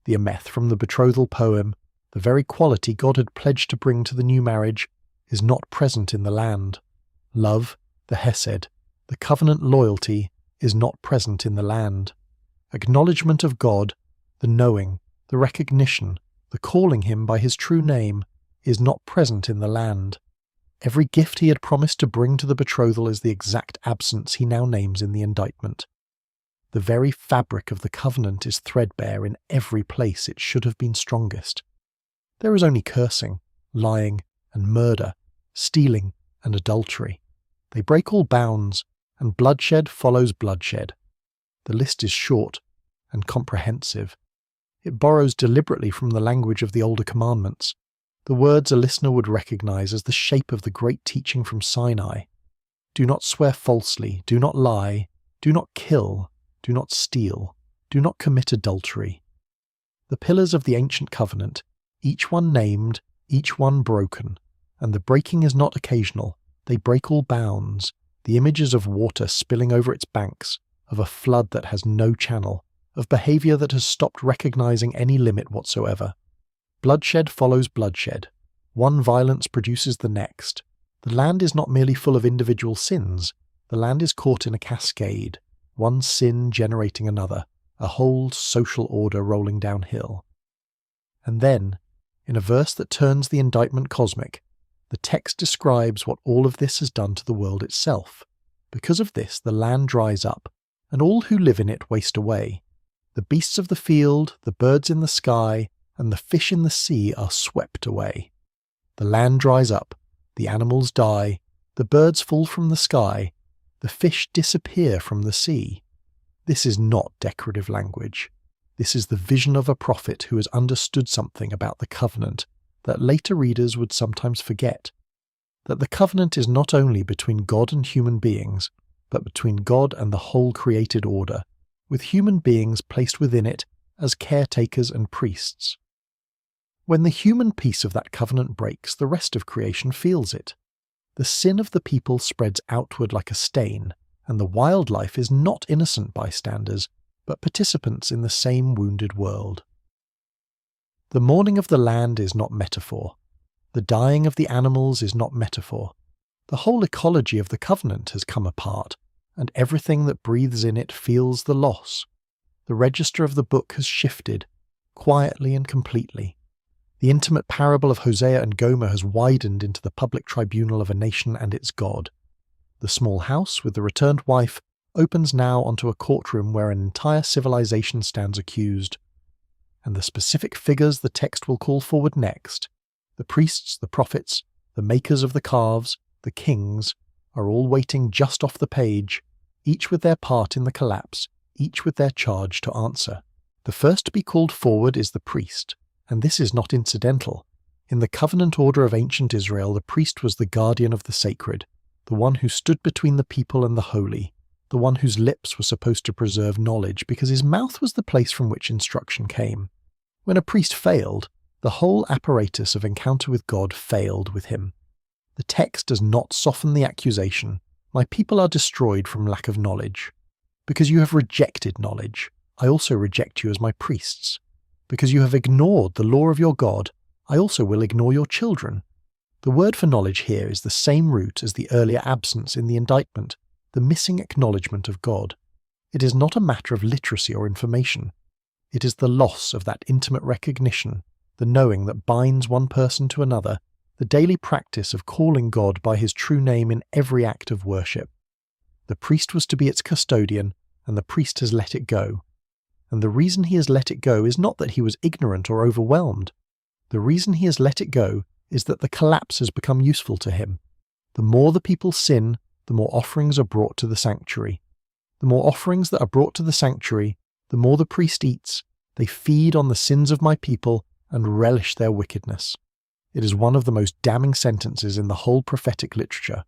the emeth from the betrothal poem, the very quality God had pledged to bring to the new marriage, is not present in the land. Love, the hesed, the covenant loyalty, is not present in the land. Acknowledgement of God, the knowing, the recognition, the calling him by his true name, is not present in the land. Every gift he had promised to bring to the betrothal is the exact absence he now names in the indictment. The very fabric of the covenant is threadbare in every place it should have been strongest. There is only cursing, lying, and murder, stealing, and adultery. They break all bounds, and bloodshed follows bloodshed. The list is short and comprehensive. It borrows deliberately from the language of the older commandments, the words a listener would recognize as the shape of the great teaching from Sinai. Do not swear falsely, do not lie, do not kill, do not steal, do not commit adultery. The pillars of the ancient covenant, each one named, each one broken, and the breaking is not occasional, they break all bounds, the images of water spilling over its banks, of a flood that has no channel, of behavior that has stopped recognizing any limit whatsoever. Bloodshed follows bloodshed. One violence produces the next. The land is not merely full of individual sins. The land is caught in a cascade, one sin generating another, a whole social order rolling downhill. And then, in a verse that turns the indictment cosmic, the text describes what all of this has done to the world itself. Because of this, the land dries up, and all who live in it waste away. The beasts of the field, the birds in the sky, and the fish in the sea are swept away. The land dries up, the animals die, the birds fall from the sky, the fish disappear from the sea. This is not decorative language. This is the vision of a prophet who has understood something about the covenant that later readers would sometimes forget. That the covenant is not only between God and human beings, but between God and the whole created order, with human beings placed within it as caretakers and priests. When the human piece of that covenant breaks, the rest of creation feels it. The sin of the people spreads outward like a stain, and the wildlife is not innocent bystanders, but participants in the same wounded world. The mourning of the land is not metaphor. The dying of the animals is not metaphor. The whole ecology of the covenant has come apart, and everything that breathes in it feels the loss. The register of the book has shifted, quietly and completely. The intimate parable of Hosea and Gomer has widened into the public tribunal of a nation and its God. The small house with the returned wife opens now onto a courtroom where an entire civilization stands accused. And the specific figures the text will call forward next, the priests, the prophets, the makers of the calves, the kings, are all waiting just off the page, each with their part in the collapse, each with their charge to answer. The first to be called forward is the priest, and this is not incidental. In the covenant order of ancient Israel, the priest was the guardian of the sacred, the one who stood between the people and the holy, the one whose lips were supposed to preserve knowledge because his mouth was the place from which instruction came. When a priest failed, the whole apparatus of encounter with God failed with him. The text does not soften the accusation, "My people are destroyed from lack of knowledge." Because you have rejected knowledge, I also reject you as my priests. Because you have ignored the law of your God, I also will ignore your children. The word for knowledge here is the same root as the earlier absence in the indictment, the missing acknowledgement of God. It is not a matter of literacy or information. It is the loss of that intimate recognition, the knowing that binds one person to another, the daily practice of calling God by his true name in every act of worship. The priest was to be its custodian, and the priest has let it go. And the reason he has let it go is not that he was ignorant or overwhelmed. The reason he has let it go is that the collapse has become useful to him. The more the people sin, the more offerings are brought to the sanctuary. The more offerings that are brought to the sanctuary, the more the priest eats. They feed on the sins of my people and relish their wickedness. It is one of the most damning sentences in the whole prophetic literature.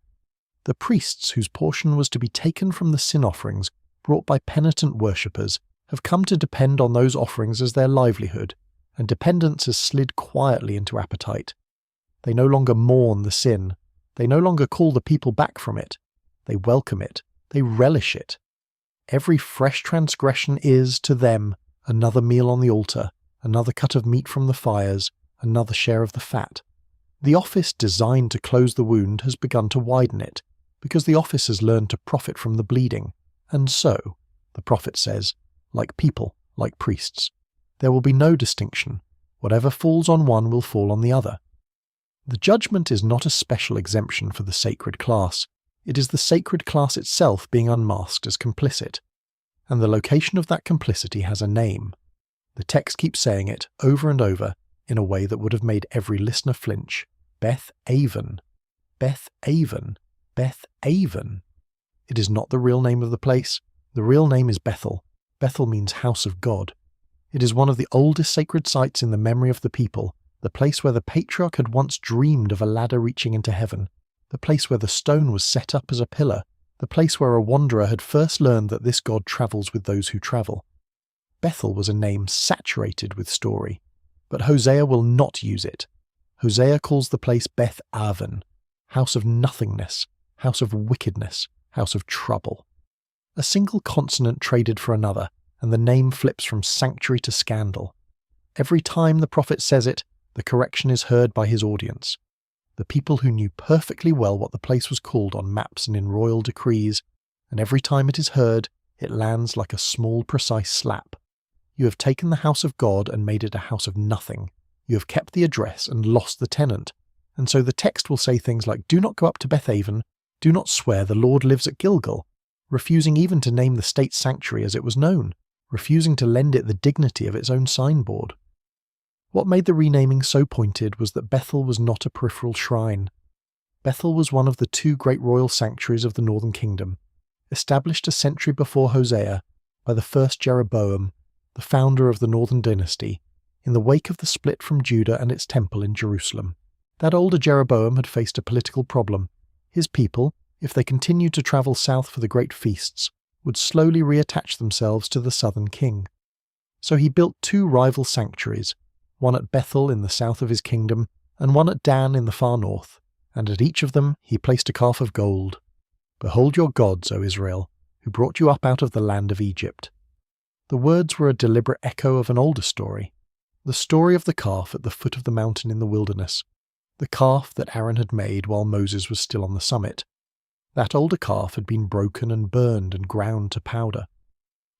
The priests whose portion was to be taken from the sin offerings brought by penitent worshippers have come to depend on those offerings as their livelihood, and dependence has slid quietly into appetite. They no longer mourn the sin. They no longer call the people back from it. They welcome it. They relish it. Every fresh transgression is, to them, another meal on the altar, another cut of meat from the fires, another share of the fat. The office designed to close the wound has begun to widen it, because the office has learned to profit from the bleeding. And so, the prophet says, like people, like priests, there will be no distinction. Whatever falls on one will fall on the other. The judgment is not a special exemption for the sacred class. It is the sacred class itself being unmasked as complicit. and the location of that complicity has a name. The text keeps saying it over and over in a way that would have made every listener flinch. Beth Aven. Beth Aven. Beth Aven. It is not the real name of the place. The real name is Bethel. Bethel means house of God. It is one of the oldest sacred sites in the memory of the people, the place where the patriarch had once dreamed of a ladder reaching into heaven, the place where the stone was set up as a pillar, the place where a wanderer had first learned that this God travels with those who travel. Bethel was a name saturated with story, but Hosea will not use it. Hosea calls the place Beth Aven, house of nothingness, house of wickedness, house of trouble. A single consonant traded for another, and the name flips from sanctuary to scandal. Every time the prophet says it, the correction is heard by his audience. The people who knew perfectly well what the place was called on maps and in royal decrees, and every time it is heard, it lands like a small, precise slap. You have taken the house of God and made it a house of nothing. You have kept the address and lost the tenant. And so the text will say things like, "Do not go up to Bethaven, do not swear the Lord lives at Gilgal," refusing even to name the state sanctuary as it was known, refusing to lend it the dignity of its own signboard. What made the renaming so pointed was that Bethel was not a peripheral shrine. Bethel was one of the two great royal sanctuaries of the northern kingdom, established a century before Hosea by the first Jeroboam, the founder of the northern dynasty, in the wake of the split from Judah and its temple in Jerusalem. That older Jeroboam had faced a political problem. His people, if they continued to travel south for the great feasts, would slowly reattach themselves to the southern king. So he built two rival sanctuaries, one at Bethel in the south of his kingdom, and one at Dan in the far north, and at each of them he placed a calf of gold. "Behold your gods, O Israel, who brought you up out of the land of Egypt." The words were a deliberate echo of an older story, the story of the calf at the foot of the mountain in the wilderness, the calf that Aaron had made while Moses was still on the summit. That older calf had been broken and burned and ground to powder.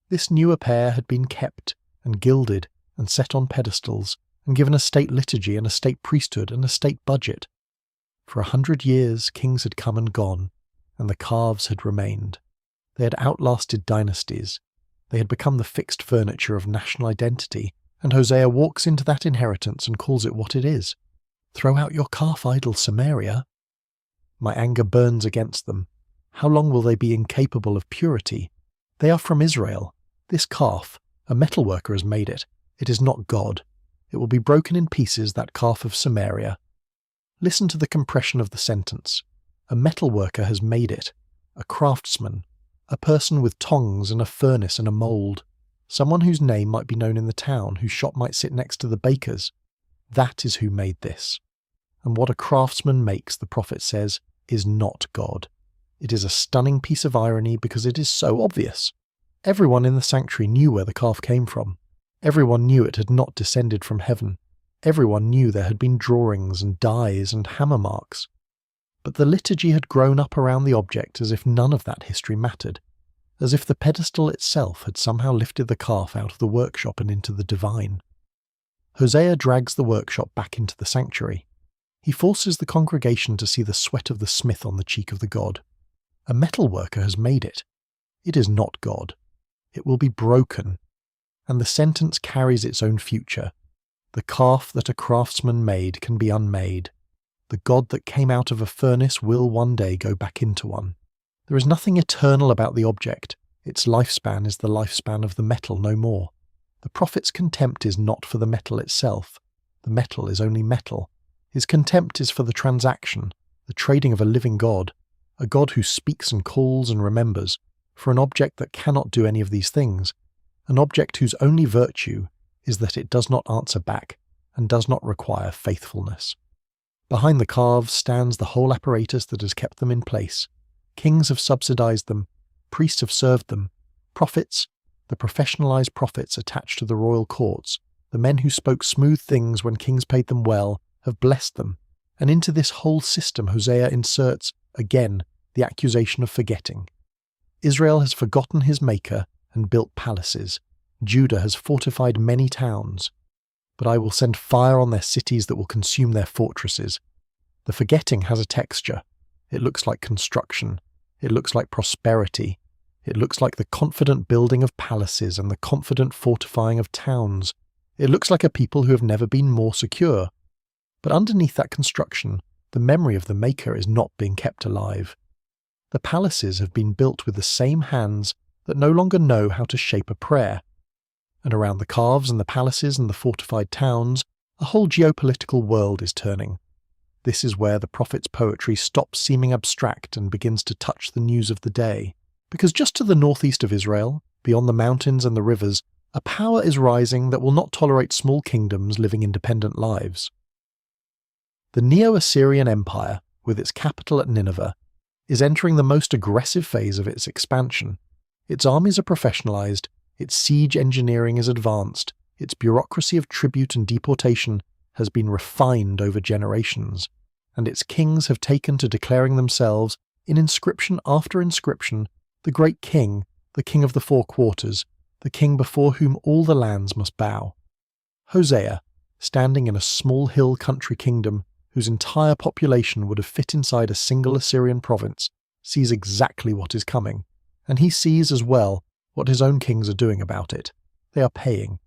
This newer pair had been kept and gilded and set on pedestals and given a state liturgy and a state priesthood and a state budget. For 100 years kings had come and gone, and the calves had remained. They had outlasted dynasties. They had become the fixed furniture of national identity, and Hosea walks into that inheritance and calls it what it is. "Throw out your calf idol, Samaria." My anger burns against them. How long will they be incapable of purity? They are from Israel. This calf, a metalworker has made it. It is not God. It will be broken in pieces, that calf of Samaria. Listen to the compression of the sentence. A metalworker has made it. A craftsman. A person with tongs and a furnace and a mould. Someone whose name might be known in the town, whose shop might sit next to the baker's. That is who made this. And what a craftsman makes, the prophet says, is not God. It is a stunning piece of irony because it is so obvious. Everyone in the sanctuary knew where the calf came from. Everyone knew it had not descended from heaven. Everyone knew there had been drawings and dyes and hammer marks. But the liturgy had grown up around the object as if none of that history mattered, as if the pedestal itself had somehow lifted the calf out of the workshop and into the divine. Hosea drags the workshop back into the sanctuary. He forces the congregation to see the sweat of the smith on the cheek of the god. A metal worker has made it. It is not God. It will be broken. And the sentence carries its own future. The calf that a craftsman made can be unmade. The God that came out of a furnace will one day go back into one. There is nothing eternal about the object. Its lifespan is the lifespan of the metal, no more. The prophet's contempt is not for the metal itself. The metal is only metal. His contempt is for the transaction, the trading of a living God, a God who speaks and calls and remembers, for an object that cannot do any of these things, an object whose only virtue is that it does not answer back and does not require faithfulness. Behind the calves stands the whole apparatus that has kept them in place. Kings have subsidized them, priests have served them, prophets, the professionalized prophets attached to the royal courts, the men who spoke smooth things when kings paid them well, have blessed them, and into this whole system Hosea inserts, again, the accusation of forgetting. Israel has forgotten his maker and built palaces. Judah has fortified many towns. But I will send fire on their cities that will consume their fortresses. The forgetting has a texture. It looks like construction. It looks like prosperity. It looks like the confident building of palaces and the confident fortifying of towns. It looks like a people who have never been more secure. But underneath that construction, the memory of the maker is not being kept alive. The palaces have been built with the same hands that no longer know how to shape a prayer. And around the caves and the palaces and the fortified towns, a whole geopolitical world is turning. This is where the prophet's poetry stops seeming abstract and begins to touch the news of the day. Because just to the northeast of Israel, beyond the mountains and the rivers, a power is rising that will not tolerate small kingdoms living independent lives. The Neo-Assyrian Empire, with its capital at Nineveh, is entering the most aggressive phase of its expansion. Its armies are professionalized, its siege engineering is advanced, its bureaucracy of tribute and deportation has been refined over generations, and its kings have taken to declaring themselves, in inscription after inscription, the great king, the king of the four quarters, the king before whom all the lands must bow. Hosea, standing in a small hill country kingdom whose entire population would have fit inside a single Assyrian province, sees exactly what is coming, and he sees as well what his own kings are doing about it. They are paying.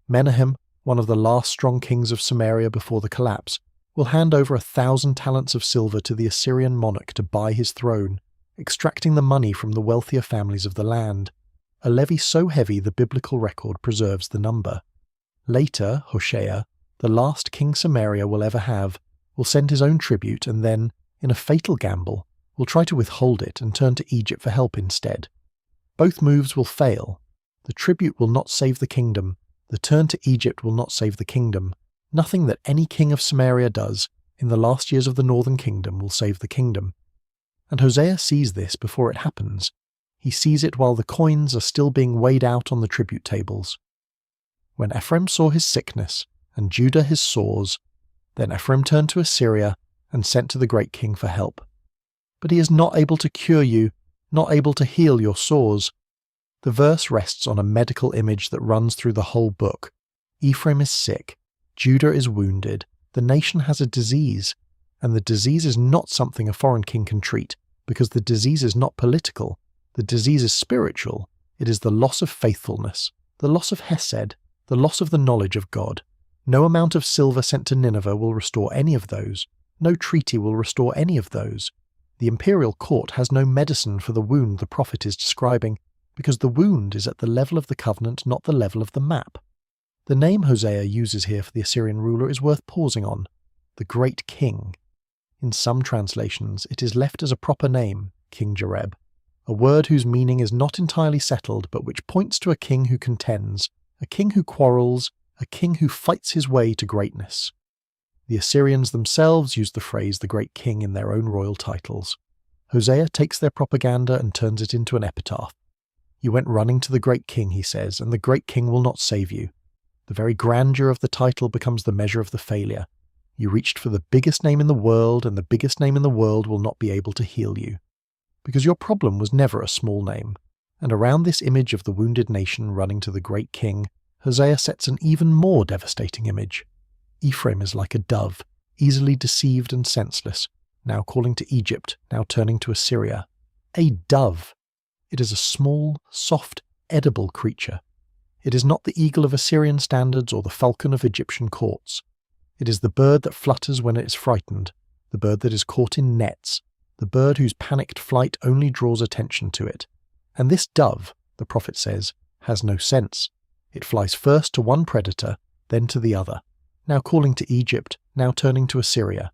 Menahem, one of the last strong kings of Samaria before the collapse, will hand over 1,000 talents of silver to the Assyrian monarch to buy his throne, extracting the money from the wealthier families of the land, a levy so heavy the biblical record preserves the number. Later, Hosea, the last king Samaria will ever have, will send his own tribute and then, in a fatal gamble, will try to withhold it and turn to Egypt for help instead. Both moves will fail. The tribute will not save the kingdom. The turn to Egypt will not save the kingdom. Nothing that any king of Samaria does in the last years of the northern kingdom will save the kingdom. And Hosea sees this before it happens. He sees it while the coins are still being weighed out on the tribute tables. When Ephraim saw his sickness, and Judah his sores, then Ephraim turned to Assyria and sent to the great king for help. But he is not able to cure you, not able to heal your sores. The verse rests on a medical image that runs through the whole book. Ephraim is sick, Judah is wounded, the nation has a disease, and the disease is not something a foreign king can treat, because the disease is not political, the disease is spiritual. It is the loss of faithfulness, the loss of Hesed, the loss of the knowledge of God. No amount of silver sent to Nineveh will restore any of those. No treaty will restore any of those. The imperial court has no medicine for the wound the prophet is describing, because the wound is at the level of the covenant, not the level of the map. The name Hosea uses here for the Assyrian ruler is worth pausing on, the Great King. In some translations, it is left as a proper name, King Jareb, a word whose meaning is not entirely settled but which points to a king who contends, a king who quarrels, a king who fights his way to greatness. The Assyrians themselves use the phrase the Great King in their own royal titles. Hosea takes their propaganda and turns it into an epitaph. You went running to the Great King, he says, and the Great King will not save you. The very grandeur of the title becomes the measure of the failure. You reached for the biggest name in the world, and the biggest name in the world will not be able to heal you. Because your problem was never a small name. And around this image of the wounded nation running to the Great King, Hosea sets an even more devastating image. Ephraim is like a dove, easily deceived and senseless, now calling to Egypt, now turning to Assyria. A dove! It is a small, soft, edible creature. It is not the eagle of Assyrian standards or the falcon of Egyptian courts. It is the bird that flutters when it is frightened, the bird that is caught in nets, the bird whose panicked flight only draws attention to it. And this dove, the prophet says, has no sense. It flies first to one predator, then to the other, now calling to Egypt, now turning to Assyria.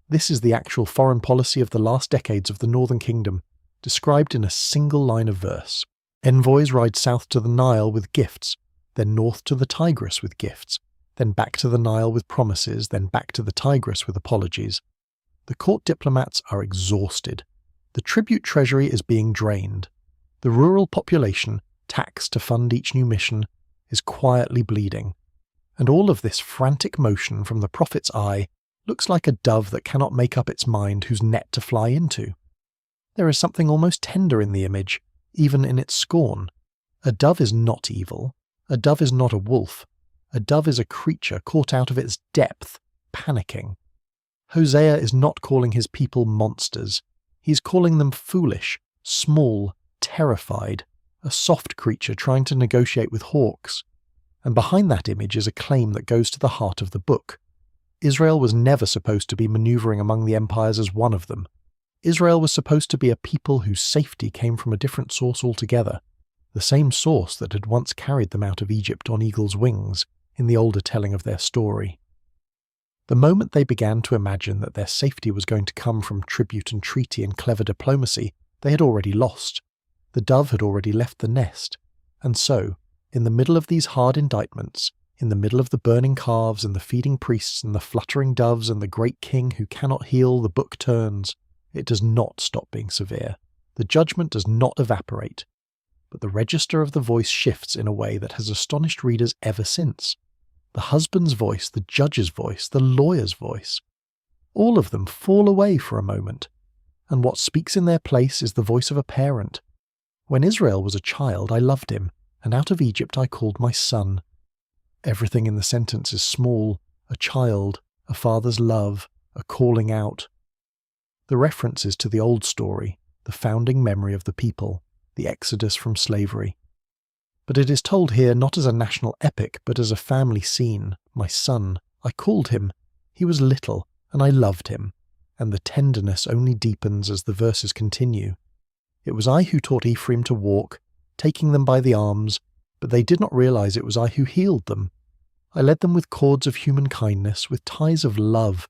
This is the actual foreign policy of the last decades of the Northern Kingdom, described in a single line of verse. Envoys ride south to the Nile with gifts, then north to the Tigris with gifts, then back to the Nile with promises, then back to the Tigris with apologies. The court diplomats are exhausted. The tribute treasury is being drained. The rural population, taxed to fund each new mission, is quietly bleeding. And all of this frantic motion from the prophet's eye looks like a dove that cannot make up its mind whose net to fly into. There is something almost tender in the image, even in its scorn. A dove is not evil. A dove is not a wolf. A dove is a creature caught out of its depth, panicking. Hosea is not calling his people monsters. He's calling them foolish, small, terrified, a soft creature trying to negotiate with hawks. And behind that image is a claim that goes to the heart of the book. Israel was never supposed to be maneuvering among the empires as one of them. Israel was supposed to be a people whose safety came from a different source altogether, the same source that had once carried them out of Egypt on eagle's wings in the older telling of their story. The moment they began to imagine that their safety was going to come from tribute and treaty and clever diplomacy, they had already lost. The dove had already left the nest. And so, in the middle of these hard indictments, in the middle of the burning calves and the feeding priests and the fluttering doves and the great king who cannot heal, the book turns. It does not stop being severe. The judgment does not evaporate. But the register of the voice shifts in a way that has astonished readers ever since. The husband's voice, the judge's voice, the lawyer's voice. All of them fall away for a moment. And what speaks in their place is the voice of a parent. When Israel was a child, I loved him, and out of Egypt I called my son. Everything in the sentence is small, a child, a father's love, a calling out. The references to the old story, the founding memory of the people, the exodus from slavery. But it is told here not as a national epic, but as a family scene. My son, I called him. He was little, and I loved him. And the tenderness only deepens as the verses continue. It was I who taught Ephraim to walk, taking them by the arms, but they did not realize it was I who healed them. I led them with cords of human kindness, with ties of love.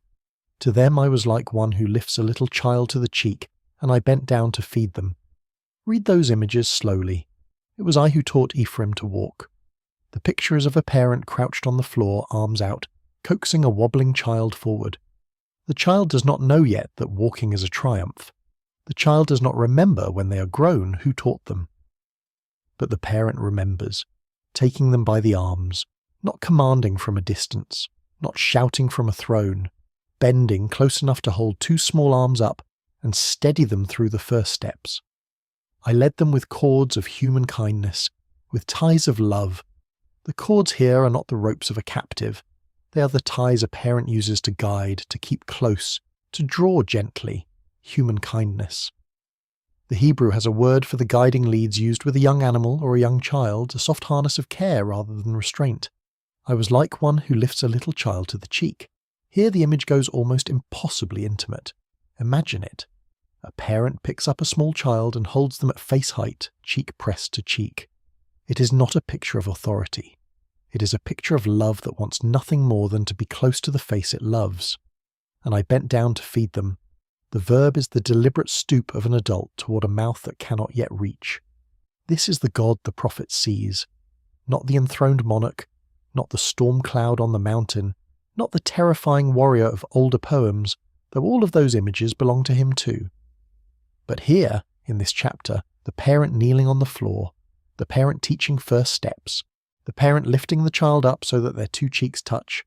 To them I was like one who lifts a little child to the cheek, and I bent down to feed them. Read those images slowly. It was I who taught Ephraim to walk. The picture is of a parent crouched on the floor, arms out, coaxing a wobbling child forward. The child does not know yet that walking is a triumph. The child does not remember when they are grown who taught them. But the parent remembers, taking them by the arms, not commanding from a distance, not shouting from a throne, bending close enough to hold two small arms up and steady them through the first steps. I led them with cords of human kindness, with ties of love. The cords here are not the ropes of a captive. They are the ties a parent uses to guide, to keep close, to draw gently, human kindness. The Hebrew has a word for the guiding leads used with a young animal or a young child, a soft harness of care rather than restraint. I was like one who lifts a little child to the cheek. Here the image goes almost impossibly intimate. Imagine it. A parent picks up a small child and holds them at face height, cheek pressed to cheek. It is not a picture of authority. It is a picture of love that wants nothing more than to be close to the face it loves. And I bent down to feed them. The verb is the deliberate stoop of an adult toward a mouth that cannot yet reach. This is the God the prophet sees. Not the enthroned monarch, not the storm cloud on the mountain, not the terrifying warrior of older poems, though all of those images belong to him too. But here, in this chapter, the parent kneeling on the floor, the parent teaching first steps, the parent lifting the child up so that their two cheeks touch,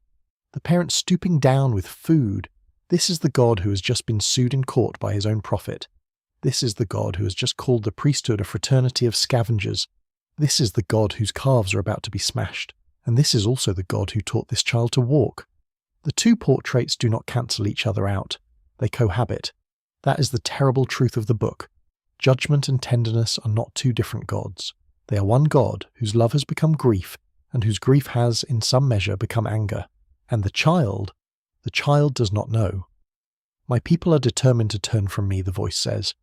the parent stooping down with food. This is the God who has just been sued in court by his own prophet. This is the God who has just called the priesthood a fraternity of scavengers. This is the God whose calves are about to be smashed. And this is also the God who taught this child to walk. The two portraits do not cancel each other out. They cohabit. That is the terrible truth of the book. Judgment and tenderness are not two different gods. They are one God whose love has become grief, and whose grief has, in some measure, become anger. And the child does not know. My people are determined to turn from me, the voice says.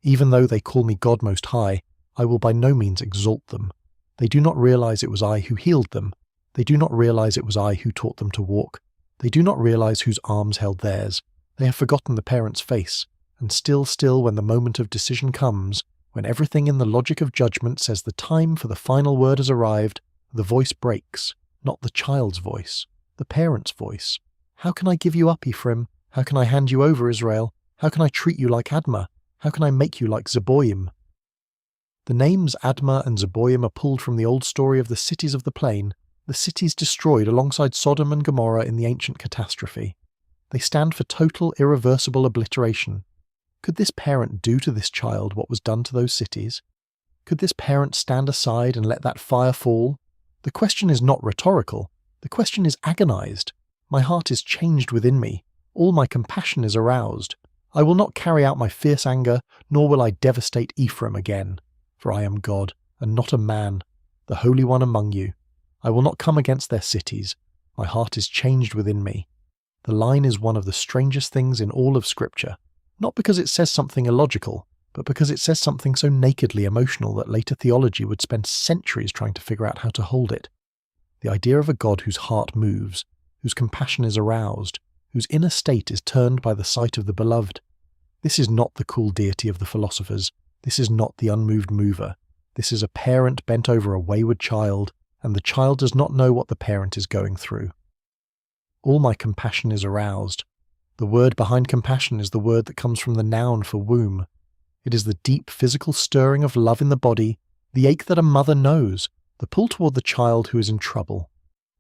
Even though they call me God Most High, I will by no means exalt them. They do not realize it was I who healed them. They do not realize it was I who taught them to walk. They do not realize whose arms held theirs. They have forgotten the parent's face. And still, when the moment of decision comes, when everything in the logic of judgment says the time for the final word has arrived, the voice breaks, not the child's voice, the parent's voice. How can I give you up, Ephraim? How can I hand you over, Israel? How can I treat you like Admah? How can I make you like Zeboim? The names Admah and Zeboim are pulled from the old story of the cities of the plain, the cities destroyed alongside Sodom and Gomorrah in the ancient catastrophe. They stand for total, irreversible obliteration. Could this parent do to this child what was done to those cities? Could this parent stand aside and let that fire fall? The question is not rhetorical. The question is agonized. My heart is changed within me. All my compassion is aroused. I will not carry out my fierce anger, nor will I devastate Ephraim again. for I am God, and not a man, the Holy One among you. I will not come against their cities. My heart is changed within me. The line is one of the strangest things in all of Scripture, not because it says something illogical, but because it says something so nakedly emotional that later theology would spend centuries trying to figure out how to hold it. The idea of a God whose heart moves, whose compassion is aroused, whose inner state is turned by the sight of the beloved. This is not the cool deity of the philosophers. This is not the unmoved mover. This is a parent bent over a wayward child, and the child does not know what the parent is going through. All my compassion is aroused. The word behind compassion is the word that comes from the noun for womb. It is the deep physical stirring of love in the body, the ache that a mother knows, the pull toward the child who is in trouble.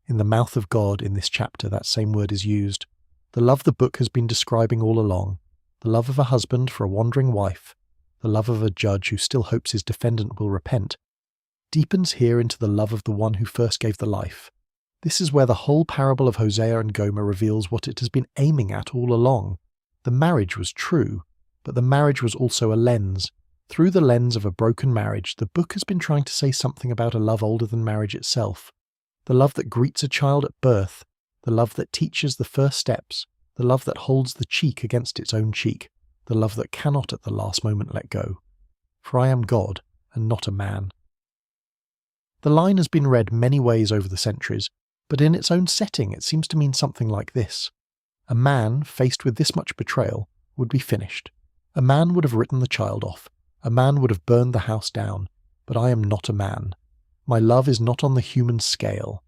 In the mouth of God, in this chapter, that same word is used. The love the book has been describing all along. The love of a husband for a wandering wife. The love of a judge who still hopes his defendant will repent. Deepens here into the love of the one who first gave the life. This is where the whole parable of Hosea and Gomer reveals what it has been aiming at all along. The marriage was true, but the marriage was also a lens. Through the lens of a broken marriage, the book has been trying to say something about a love older than marriage itself. The love that greets a child at birth, the love that teaches the first steps, the love that holds the cheek against its own cheek, the love that cannot at the last moment let go. For I am God, and not a man. The line has been read many ways over the centuries, but in its own setting it seems to mean something like this. A man, faced with this much betrayal, would be finished. A man would have written the child off. A man would have burned the house down. But I am not a man. My love is not on the human scale.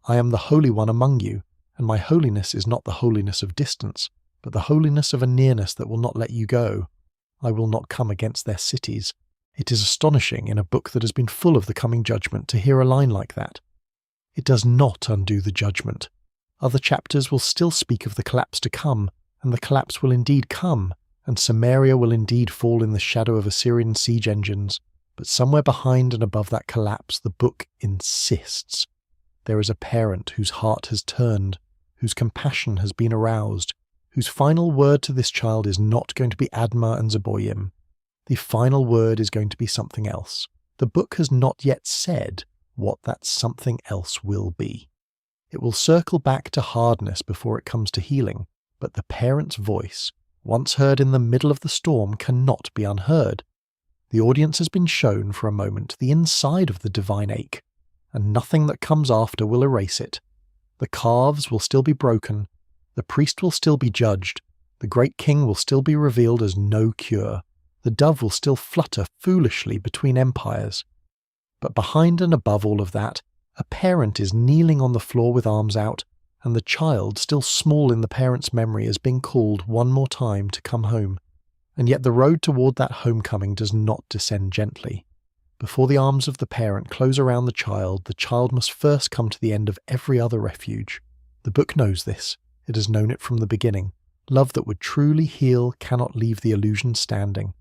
I am the Holy One among you, and my holiness is not the holiness of distance, but the holiness of a nearness that will not let you go. I will not come against their cities. It is astonishing in a book that has been full of the coming judgment to hear a line like that. It does not undo the judgment. Other chapters will still speak of the collapse to come, and the collapse will indeed come, and Samaria will indeed fall in the shadow of Assyrian siege engines, but somewhere behind and above that collapse the book insists. There is a parent whose heart has turned, whose compassion has been aroused, whose final word to this child is not going to be Admah and Zeboyim. The final word is going to be something else. The book has not yet said what that something else will be. It will circle back to hardness before it comes to healing, but the parent's voice, once heard in the middle of the storm, cannot be unheard. The audience has been shown for a moment the inside of the divine ache, and nothing that comes after will erase it. The calves will still be broken, the priest will still be judged, the great king will still be revealed as no cure, the dove will still flutter foolishly between empires. But behind and above all of that, a parent is kneeling on the floor with arms out, and the child, still small in the parent's memory, is being called one more time to come home. And yet the road toward that homecoming does not descend gently. Before the arms of the parent close around the child must first come to the end of every other refuge. The book knows this. It has known it from the beginning. Love that would truly heal cannot leave the illusion standing.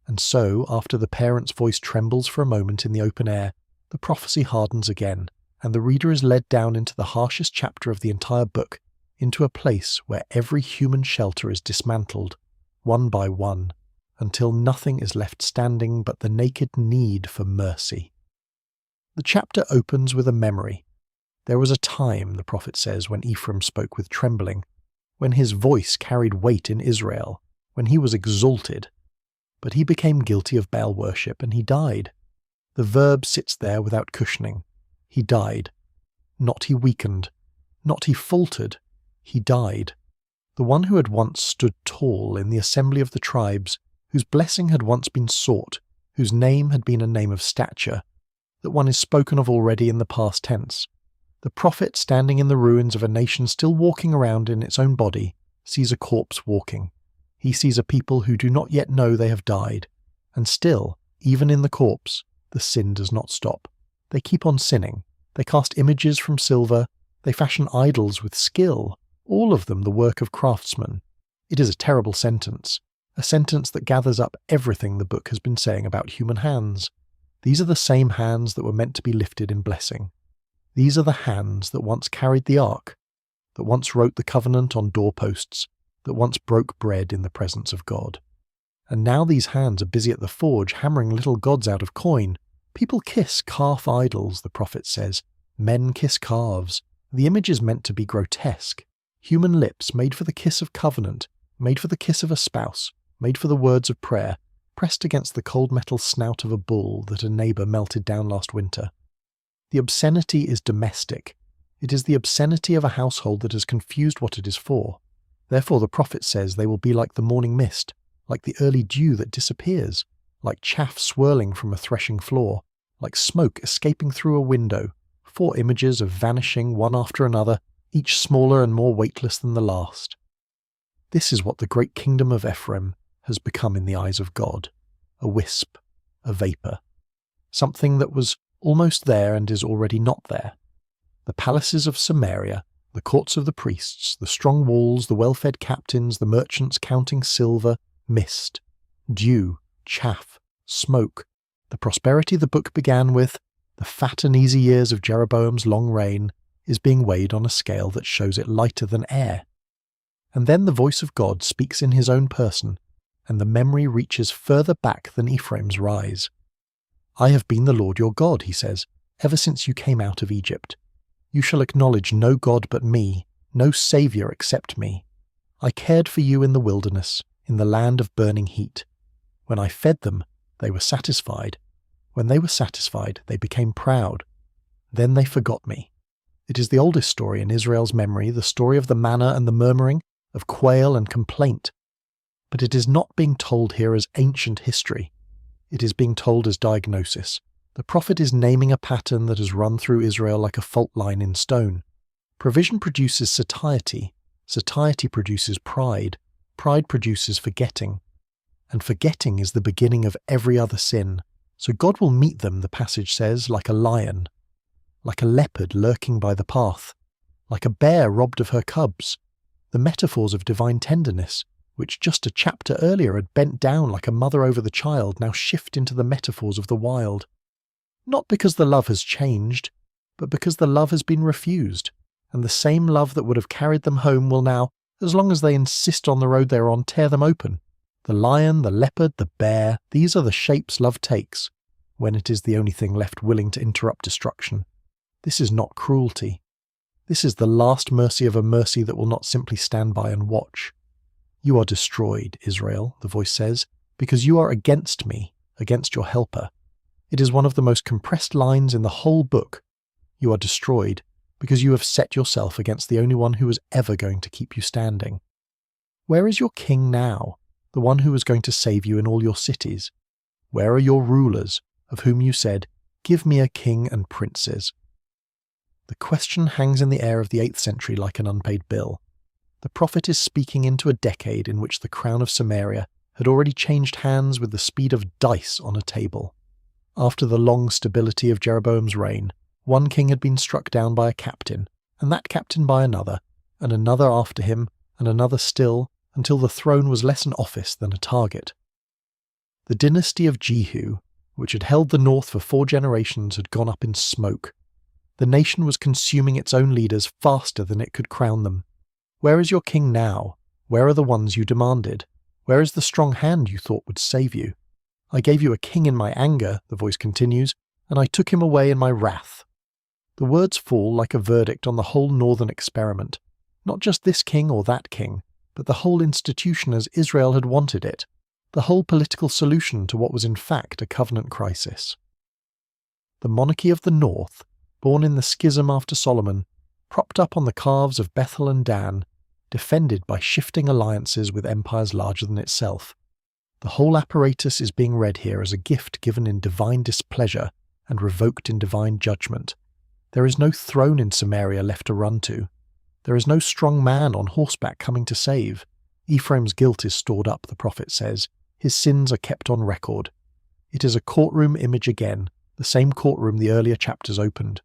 And so, after the parent's voice trembles for a moment in the open air, the prophecy hardens again, and the reader is led down into the harshest chapter of the entire book, into a place where every human shelter is dismantled, one by one, until nothing is left standing but the naked need for mercy. The chapter opens with a memory. There was a time, the prophet says, when Ephraim spoke with trembling, when his voice carried weight in Israel, when he was exalted. But he became guilty of Baal worship, and he died. The verb sits there without cushioning. He died. Not he weakened. Not he faltered. He died. The one who had once stood tall in the assembly of the tribes, whose blessing had once been sought, whose name had been a name of stature, that one is spoken of already in the past tense. The prophet, standing in the ruins of a nation still walking around in its own body, sees a corpse walking. He sees a people who do not yet know they have died, and still, even in the corpse, the sin does not stop. They keep on sinning. They cast images from silver. They fashion idols with skill, all of them the work of craftsmen. It is a terrible sentence, a sentence that gathers up everything the book has been saying about human hands. These are the same hands that were meant to be lifted in blessing. These are the hands that once carried the ark, that once wrote the covenant on doorposts, that once broke bread in the presence of God. And now these hands are busy at the forge, hammering little gods out of coin. People kiss calf idols, the prophet says. Men kiss calves. The image is meant to be grotesque. Human lips made for the kiss of covenant, made for the kiss of a spouse, made for the words of prayer, pressed against the cold metal snout of a bull that a neighbour melted down last winter. The obscenity is domestic. It is the obscenity of a household that has confused what it is for. Therefore the prophet says they will be like the morning mist, like the early dew that disappears, like chaff swirling from a threshing floor, like smoke escaping through a window, 4 images of vanishing one after another, each smaller and more weightless than the last. This is what the great kingdom of Ephraim has become in the eyes of God, a wisp, a vapour, something that was almost there and is already not there. The palaces of Samaria, the courts of the priests, the strong walls, the well-fed captains, the merchants counting silver, mist, dew, chaff, smoke, the prosperity the book began with, the fat and easy years of Jeroboam's long reign, is being weighed on a scale that shows it lighter than air. And then the voice of God speaks in his own person, and the memory reaches further back than Ephraim's rise. I have been the Lord your God, he says, ever since you came out of Egypt. You shall acknowledge no God but me, no Saviour except me. I cared for you in the wilderness, in the land of burning heat. When I fed them, they were satisfied. When they were satisfied, they became proud. Then they forgot me. It is the oldest story in Israel's memory, the story of the manna and the murmuring, of quail and complaint. But it is not being told here as ancient history. It is being told as diagnosis. The prophet is naming a pattern that has run through Israel like a fault line in stone. Provision produces satiety. Satiety produces pride. Pride produces forgetting. And forgetting is the beginning of every other sin. So God will meet them, the passage says, like a lion, like a leopard lurking by the path, like a bear robbed of her cubs. The metaphors of divine tenderness, which just a chapter earlier had bent down like a mother over the child, now shift into the metaphors of the wild. Not because the love has changed, but because the love has been refused, and the same love that would have carried them home will now, as long as they insist on the road they're on, tear them open. The lion, the leopard, the bear, these are the shapes love takes, when it is the only thing left willing to interrupt destruction. This is not cruelty. This is the last mercy of a mercy that will not simply stand by and watch. You are destroyed, Israel, the voice says, because you are against me, against your helper. It is one of the most compressed lines in the whole book. You are destroyed because you have set yourself against the only one who was ever going to keep you standing. Where is your king now, the one who was going to save you in all your cities? Where are your rulers, of whom you said, "Give me a king and princes"? The question hangs in the air of the 8th century like an unpaid bill. The prophet is speaking into a decade in which the crown of Samaria had already changed hands with the speed of dice on a table. After the long stability of Jeroboam's reign, one king had been struck down by a captain, and that captain by another, and another after him, and another still, until the throne was less an office than a target. The dynasty of Jehu, which had held the north for 4 generations, had gone up in smoke. The nation was consuming its own leaders faster than it could crown them. Where is your king now? Where are the ones you demanded? Where is the strong hand you thought would save you? I gave you a king in my anger, the voice continues, and I took him away in my wrath. The words fall like a verdict on the whole northern experiment, not just this king or that king, but the whole institution as Israel had wanted it, the whole political solution to what was in fact a covenant crisis. The monarchy of the north, born in the schism after Solomon, propped up on the calves of Bethel and Dan, defended by shifting alliances with empires larger than itself. The whole apparatus is being read here as a gift given in divine displeasure and revoked in divine judgment. There is no throne in Samaria left to run to. There is no strong man on horseback coming to save. Ephraim's guilt is stored up, the prophet says. His sins are kept on record. It is a courtroom image again, the same courtroom the earlier chapters opened.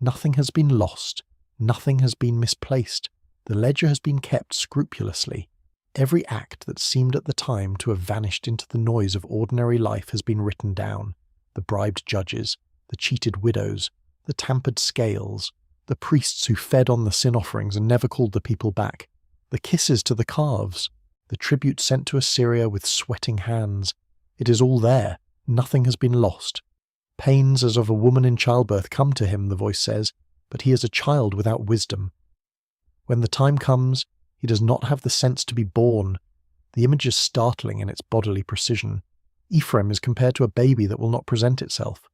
Nothing has been lost. Nothing has been misplaced. The ledger has been kept scrupulously. Every act that seemed at the time to have vanished into the noise of ordinary life has been written down. The bribed judges, the cheated widows, the tampered scales, the priests who fed on the sin offerings and never called the people back, the kisses to the calves, the tribute sent to Assyria with sweating hands. It is all there. Nothing has been lost. Pains as of a woman in childbirth come to him, the voice says, but he is a child without wisdom. When the time comes, he does not have the sense to be born. The image is startling in its bodily precision. Ephraim is compared to a baby that will not present itself.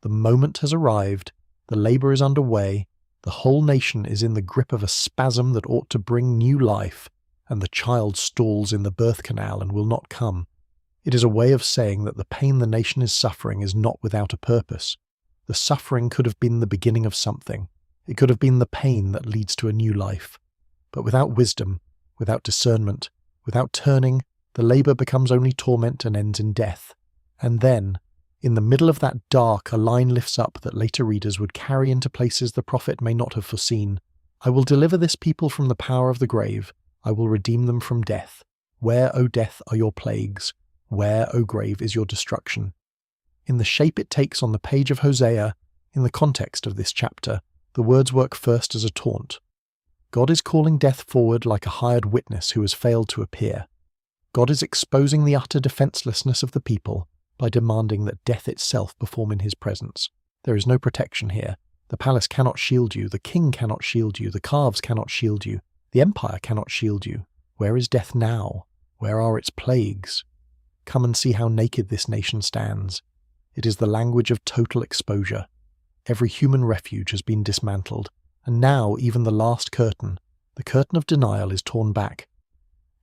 The moment has arrived, the labour is underway, the whole nation is in the grip of a spasm that ought to bring new life, and the child stalls in the birth canal and will not come. It is a way of saying that the pain the nation is suffering is not without a purpose. The suffering could have been the beginning of something. It could have been the pain that leads to a new life. But without wisdom, without discernment, without turning, the labour becomes only torment and ends in death. And then, in the middle of that dark, a line lifts up that later readers would carry into places the prophet may not have foreseen. I will deliver this people from the power of the grave. I will redeem them from death. Where, O death, are your plagues? Where, O grave, is your destruction? In the shape it takes on the page of Hosea, in the context of this chapter, the words work first as a taunt. God is calling death forward like a hired witness who has failed to appear. God is exposing the utter defenselessness of the people by demanding that death itself perform in his presence. There is no protection here. The palace cannot shield you, the king cannot shield you, the calves cannot shield you, the empire cannot shield you. Where is death now? Where are its plagues? Come and see how naked this nation stands. It is the language of total exposure. Every human refuge has been dismantled, and now even the last curtain, the curtain of denial, is torn back.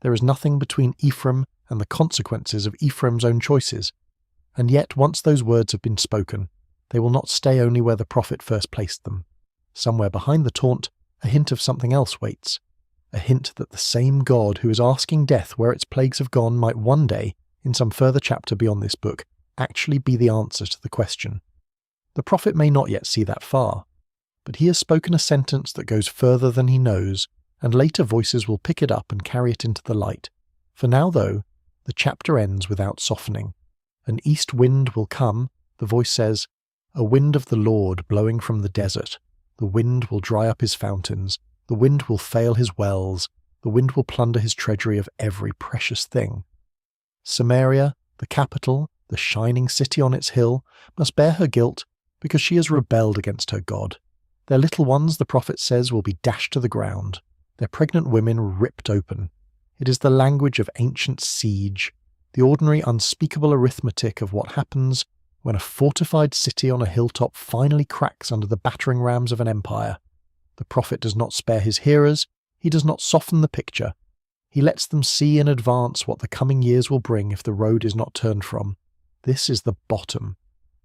There is nothing between Ephraim and the consequences of Ephraim's own choices. And yet, once those words have been spoken, they will not stay only where the prophet first placed them. Somewhere behind the taunt, a hint of something else waits. A hint that the same God who is asking death where its plagues have gone might one day, in some further chapter beyond this book, actually be the answer to the question. The prophet may not yet see that far, but he has spoken a sentence that goes further than he knows, and later voices will pick it up and carry it into the light. For now, though, the chapter ends without softening. An east wind will come, the voice says, a wind of the Lord blowing from the desert. The wind will dry up his fountains, the wind will fail his wells, the wind will plunder his treasury of every precious thing. Samaria, the capital, the shining city on its hill, must bear her guilt because she has rebelled against her God. Their little ones, the prophet says, will be dashed to the ground, their pregnant women ripped open. It is the language of ancient siege, the ordinary unspeakable arithmetic of what happens when a fortified city on a hilltop finally cracks under the battering rams of an empire. The prophet does not spare his hearers, he does not soften the picture. He lets them see in advance what the coming years will bring if the road is not turned from. This is the bottom.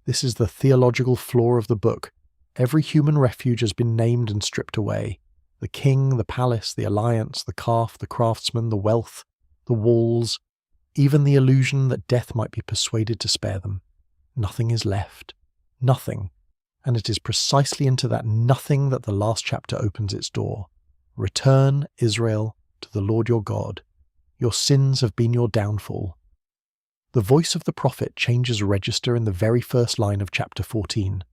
This is the theological floor of the book. Every human refuge has been named and stripped away. The king, the palace, the alliance, the calf, the craftsman, the wealth, the walls, even the illusion that death might be persuaded to spare them. Nothing is left. Nothing. And it is precisely into that nothing that the last chapter opens its door. Return, Israel, to the Lord your God. Your sins have been your downfall. The voice of the prophet changes register in the very first line of chapter 14.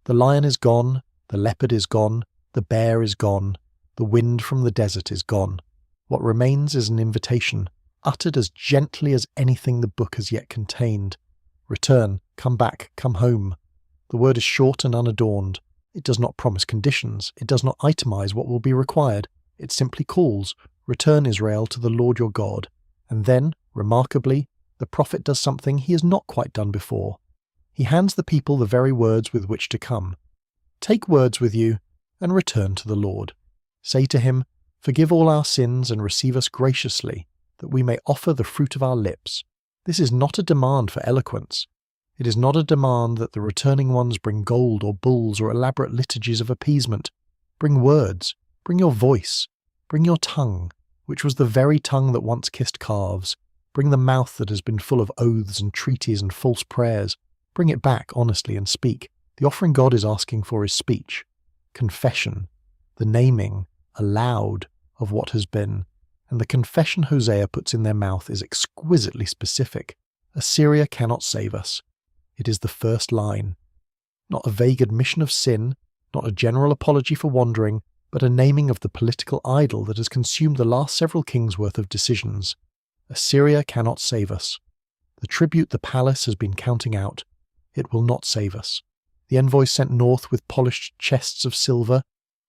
The lion is gone, the leopard is gone, the bear is gone, the wind from the desert is gone. What remains is an invitation, uttered as gently as anything the book has yet contained. Return, come back, come home. The word is short and unadorned. It does not promise conditions. It does not itemize what will be required. It simply calls, return, Israel, to the Lord your God. And then, remarkably, the prophet does something he has not quite done before. He hands the people the very words with which to come. Take words with you and return to the Lord. Say to him, forgive all our sins and receive us graciously, that we may offer the fruit of our lips. This is not a demand for eloquence. It is not a demand that the returning ones bring gold or bulls or elaborate liturgies of appeasement. Bring words, bring your voice, bring your tongue, which was the very tongue that once kissed calves. Bring the mouth that has been full of oaths and treaties and false prayers. Bring it back honestly and speak. The offering God is asking for is speech, confession, the naming, aloud, of what has been. And the confession Hosea puts in their mouth is exquisitely specific. Assyria cannot save us. It is the first line. Not a vague admission of sin, not a general apology for wandering, but a naming of the political idol that has consumed the last several kings' worth of decisions. Assyria cannot save us. The tribute the palace has been counting out, it will not save us. The envoys sent north with polished chests of silver,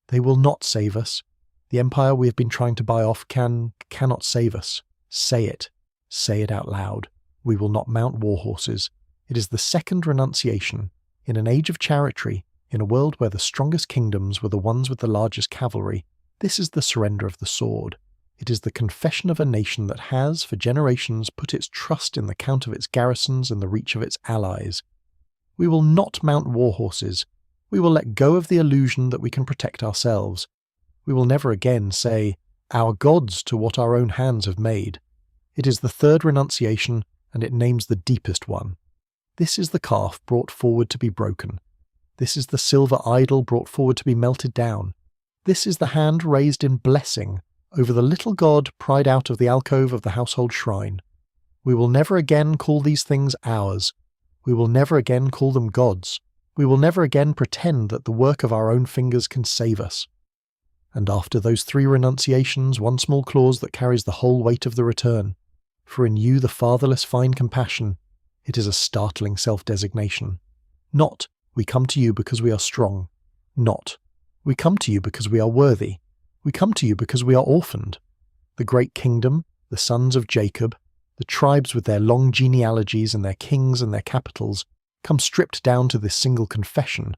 they will not save us. The empire we have been trying to buy off cannot save us. Say it. Say it out loud. We will not mount war horses. It is the second renunciation. In an age of charity, in a world where the strongest kingdoms were the ones with the largest cavalry, this is the surrender of the sword. It is the confession of a nation that has, for generations, put its trust in the count of its garrisons and the reach of its allies. We will not mount war horses. We will let go of the illusion that we can protect ourselves. We will never again say, "our gods," to what our own hands have made. It is the third renunciation, and it names the deepest one. This is the calf brought forward to be broken. This is the silver idol brought forward to be melted down. This is the hand raised in blessing over the little god pried out of the alcove of the household shrine. We will never again call these things ours. We will never again call them gods. We will never again pretend that the work of our own fingers can save us. And after those three renunciations, one small clause that carries the whole weight of the return. For in you the fatherless find compassion. It is a startling self-designation. Not, we come to you because we are strong. Not, we come to you because we are worthy. We come to you because we are orphaned. The great kingdom, the sons of Jacob, the tribes with their long genealogies and their kings and their capitals, come stripped down to this single confession.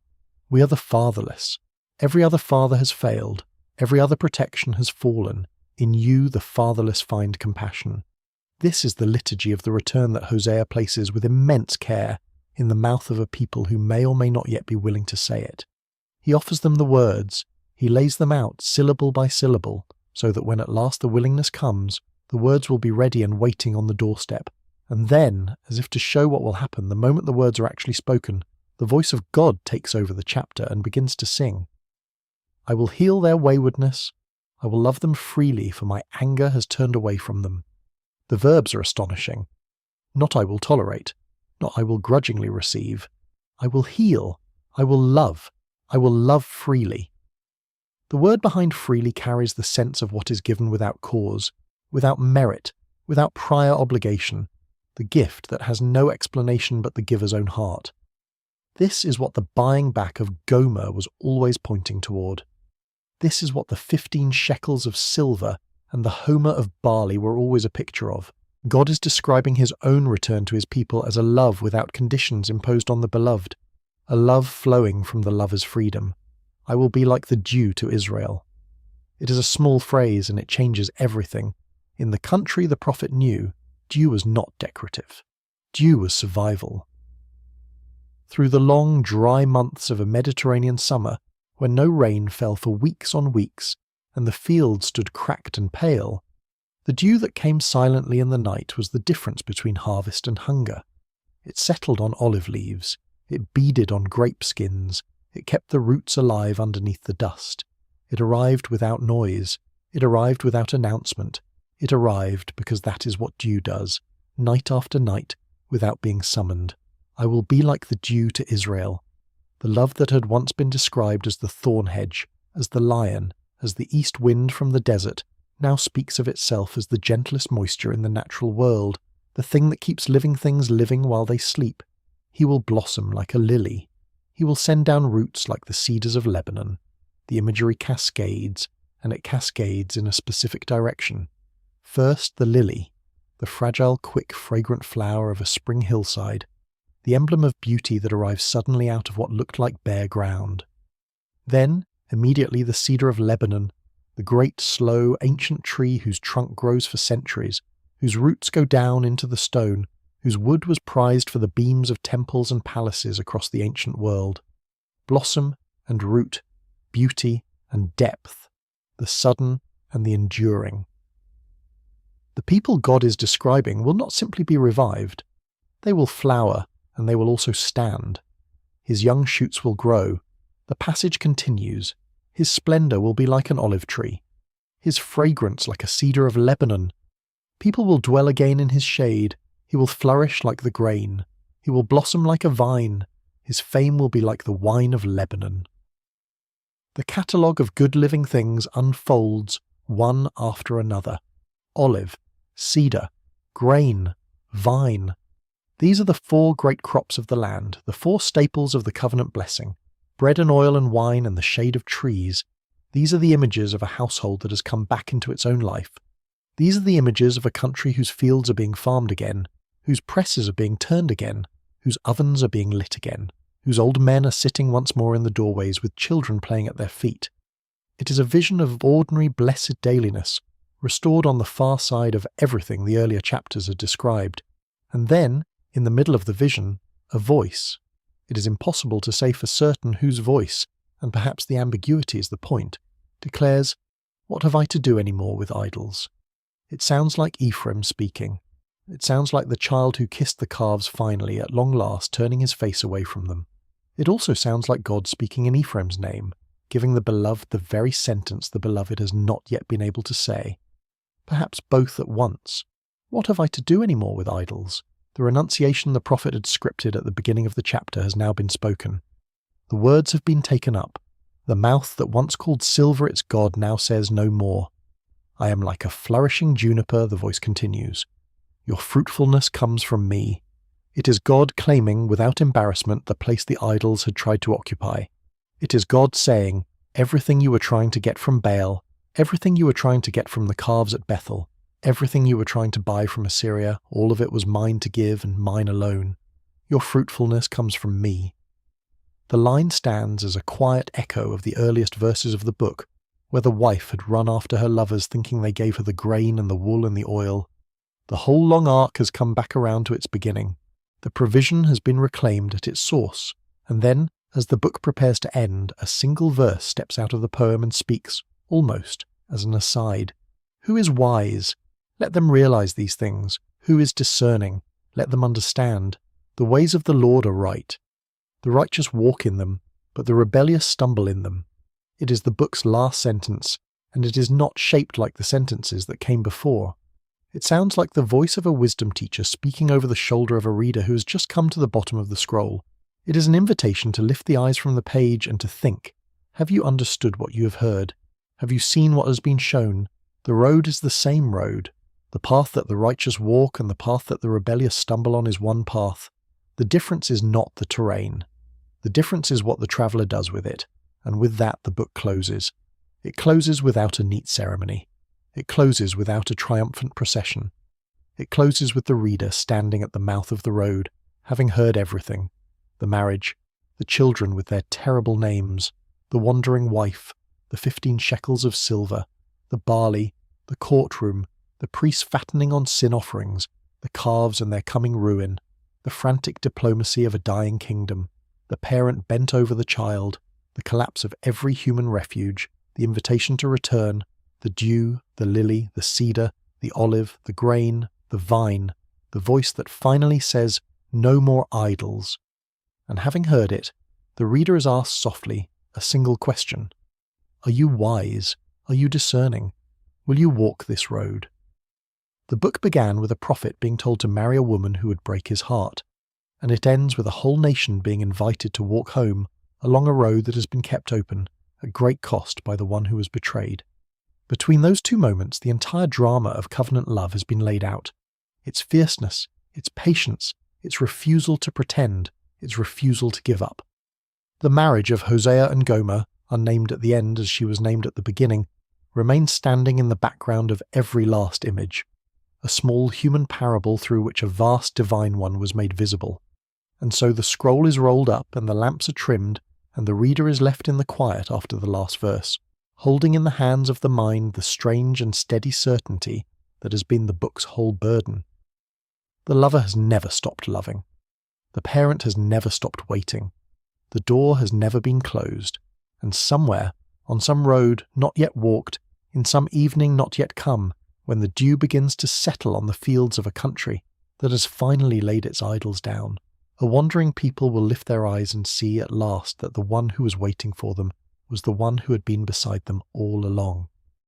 We are the fatherless. Every other father has failed. Every other protection has fallen. In you the fatherless find compassion. This is the liturgy of the return that Hosea places with immense care in the mouth of a people who may or may not yet be willing to say it. He offers them the words, he lays them out syllable by syllable, so that when at last the willingness comes, the words will be ready and waiting on the doorstep. And then, as if to show what will happen the moment the words are actually spoken, the voice of God takes over the chapter and begins to sing. I will heal their waywardness. I will love them freely, for my anger has turned away from them. The verbs are astonishing. Not I will tolerate, not I will grudgingly receive. I will heal, I will love freely. The word behind freely carries the sense of what is given without cause, without merit, without prior obligation, the gift that has no explanation but the giver's own heart. This is what the buying back of Gomer was always pointing toward. This is what the 15 shekels of silver and the homer of barley were always a picture of. God is describing his own return to his people as a love without conditions imposed on the beloved, a love flowing from the lover's freedom. I will be like the dew to Israel. It is a small phrase and it changes everything. In the country the prophet knew, dew was not decorative. Dew was survival. Through the long, dry months of a Mediterranean summer, when no rain fell for weeks on weeks, and the field stood cracked and pale, the dew that came silently in the night was the difference between harvest and hunger. It settled on olive leaves, it beaded on grape skins, it kept the roots alive underneath the dust. It arrived without noise, it arrived without announcement, it arrived because that is what dew does, night after night, without being summoned. I will be like the dew to Israel. The love that had once been described as the thorn hedge, as the lion, as the east wind from the desert, now speaks of itself as the gentlest moisture in the natural world, the thing that keeps living things living while they sleep. He will blossom like a lily. He will send down roots like the cedars of Lebanon. The imagery cascades, and it cascades in a specific direction. First the lily, the fragile, quick, fragrant flower of a spring hillside, the emblem of beauty that arrives suddenly out of what looked like bare ground. Then, immediately the cedar of Lebanon, the great, slow, ancient tree whose trunk grows for centuries, whose roots go down into the stone, whose wood was prized for the beams of temples and palaces across the ancient world. Blossom and root, beauty and depth, the sudden and the enduring. The people God is describing will not simply be revived. They will flower, and they will also stand. His young shoots will grow. The passage continues. His splendour will be like an olive tree. His fragrance like a cedar of Lebanon. People will dwell again in his shade. He will flourish like the grain. He will blossom like a vine. His fame will be like the wine of Lebanon. The catalogue of good living things unfolds one after another. Olive, cedar, grain, vine. These are the 4 great crops of the land, the 4 staples of the covenant blessing, bread and oil and wine and the shade of trees. These are the images of a household that has come back into its own life. These are the images of a country whose fields are being farmed again, whose presses are being turned again, whose ovens are being lit again, whose old men are sitting once more in the doorways with children playing at their feet. It is a vision of ordinary blessed dailiness, restored on the far side of everything the earlier chapters had described. And then, in the middle of the vision, a voice. It is impossible to say for certain whose voice, and perhaps the ambiguity is the point, declares, "What have I to do any more with idols?" It sounds like Ephraim speaking. It sounds like the child who kissed the calves finally, at long last, turning his face away from them. It also sounds like God speaking in Ephraim's name, giving the beloved the very sentence the beloved has not yet been able to say. Perhaps both at once. What have I to do any more with idols? The renunciation the prophet had scripted at the beginning of the chapter has now been spoken. The words have been taken up. The mouth that once called silver its god now says no more. I am like a flourishing juniper, the voice continues. Your fruitfulness comes from me. It is God claiming without embarrassment the place the idols had tried to occupy. It is God saying, everything you were trying to get from Baal, everything you were trying to get from the calves at Bethel, everything you were trying to buy from Assyria, all of it was mine to give and mine alone. Your fruitfulness comes from me. The line stands as a quiet echo of the earliest verses of the book, where the wife had run after her lovers thinking they gave her the grain and the wool and the oil. The whole long arc has come back around to its beginning. The provision has been reclaimed at its source, and then, as the book prepares to end, a single verse steps out of the poem and speaks, almost, as an aside. Who is wise? Let them realize these things. Who is discerning? Let them understand. The ways of the Lord are right. The righteous walk in them, but the rebellious stumble in them. It is the book's last sentence, and it is not shaped like the sentences that came before. It sounds like the voice of a wisdom teacher speaking over the shoulder of a reader who has just come to the bottom of the scroll. It is an invitation to lift the eyes from the page and to think. Have you understood what you have heard? Have you seen what has been shown? The road is the same road. The path that the righteous walk and the path that the rebellious stumble on is one path. The difference is not the terrain. The difference is what the traveller does with it, and with that the book closes. It closes without a neat ceremony. It closes without a triumphant procession. It closes with the reader standing at the mouth of the road, having heard everything. The marriage, the children with their terrible names, the wandering wife, the 15 shekels of silver, the barley, the courtroom, the priests fattening on sin offerings, the calves and their coming ruin, the frantic diplomacy of a dying kingdom, the parent bent over the child, the collapse of every human refuge, the invitation to return, the dew, the lily, the cedar, the olive, the grain, the vine, the voice that finally says, "No more idols." And having heard it, the reader is asked softly a single question. Are you wise? Are you discerning? Will you walk this road? The book began with a prophet being told to marry a woman who would break his heart, and it ends with a whole nation being invited to walk home along a road that has been kept open at great cost by the one who was betrayed. Between those two moments, the entire drama of covenant love has been laid out. Its fierceness, its patience, its refusal to pretend, its refusal to give up. The marriage of Hosea and Gomer, unnamed at the end as she was named at the beginning, remains standing in the background of every last image, a small human parable through which a vast divine one was made visible. And so the scroll is rolled up and the lamps are trimmed, and the reader is left in the quiet after the last verse, holding in the hands of the mind the strange and steady certainty that has been the book's whole burden. The lover has never stopped loving. The parent has never stopped waiting. The door has never been closed, and somewhere, on some road not yet walked, in some evening not yet come, when the dew begins to settle on the fields of a country that has finally laid its idols down, a wandering people will lift their eyes and see at last that the one who was waiting for them was the one who had been beside them all along.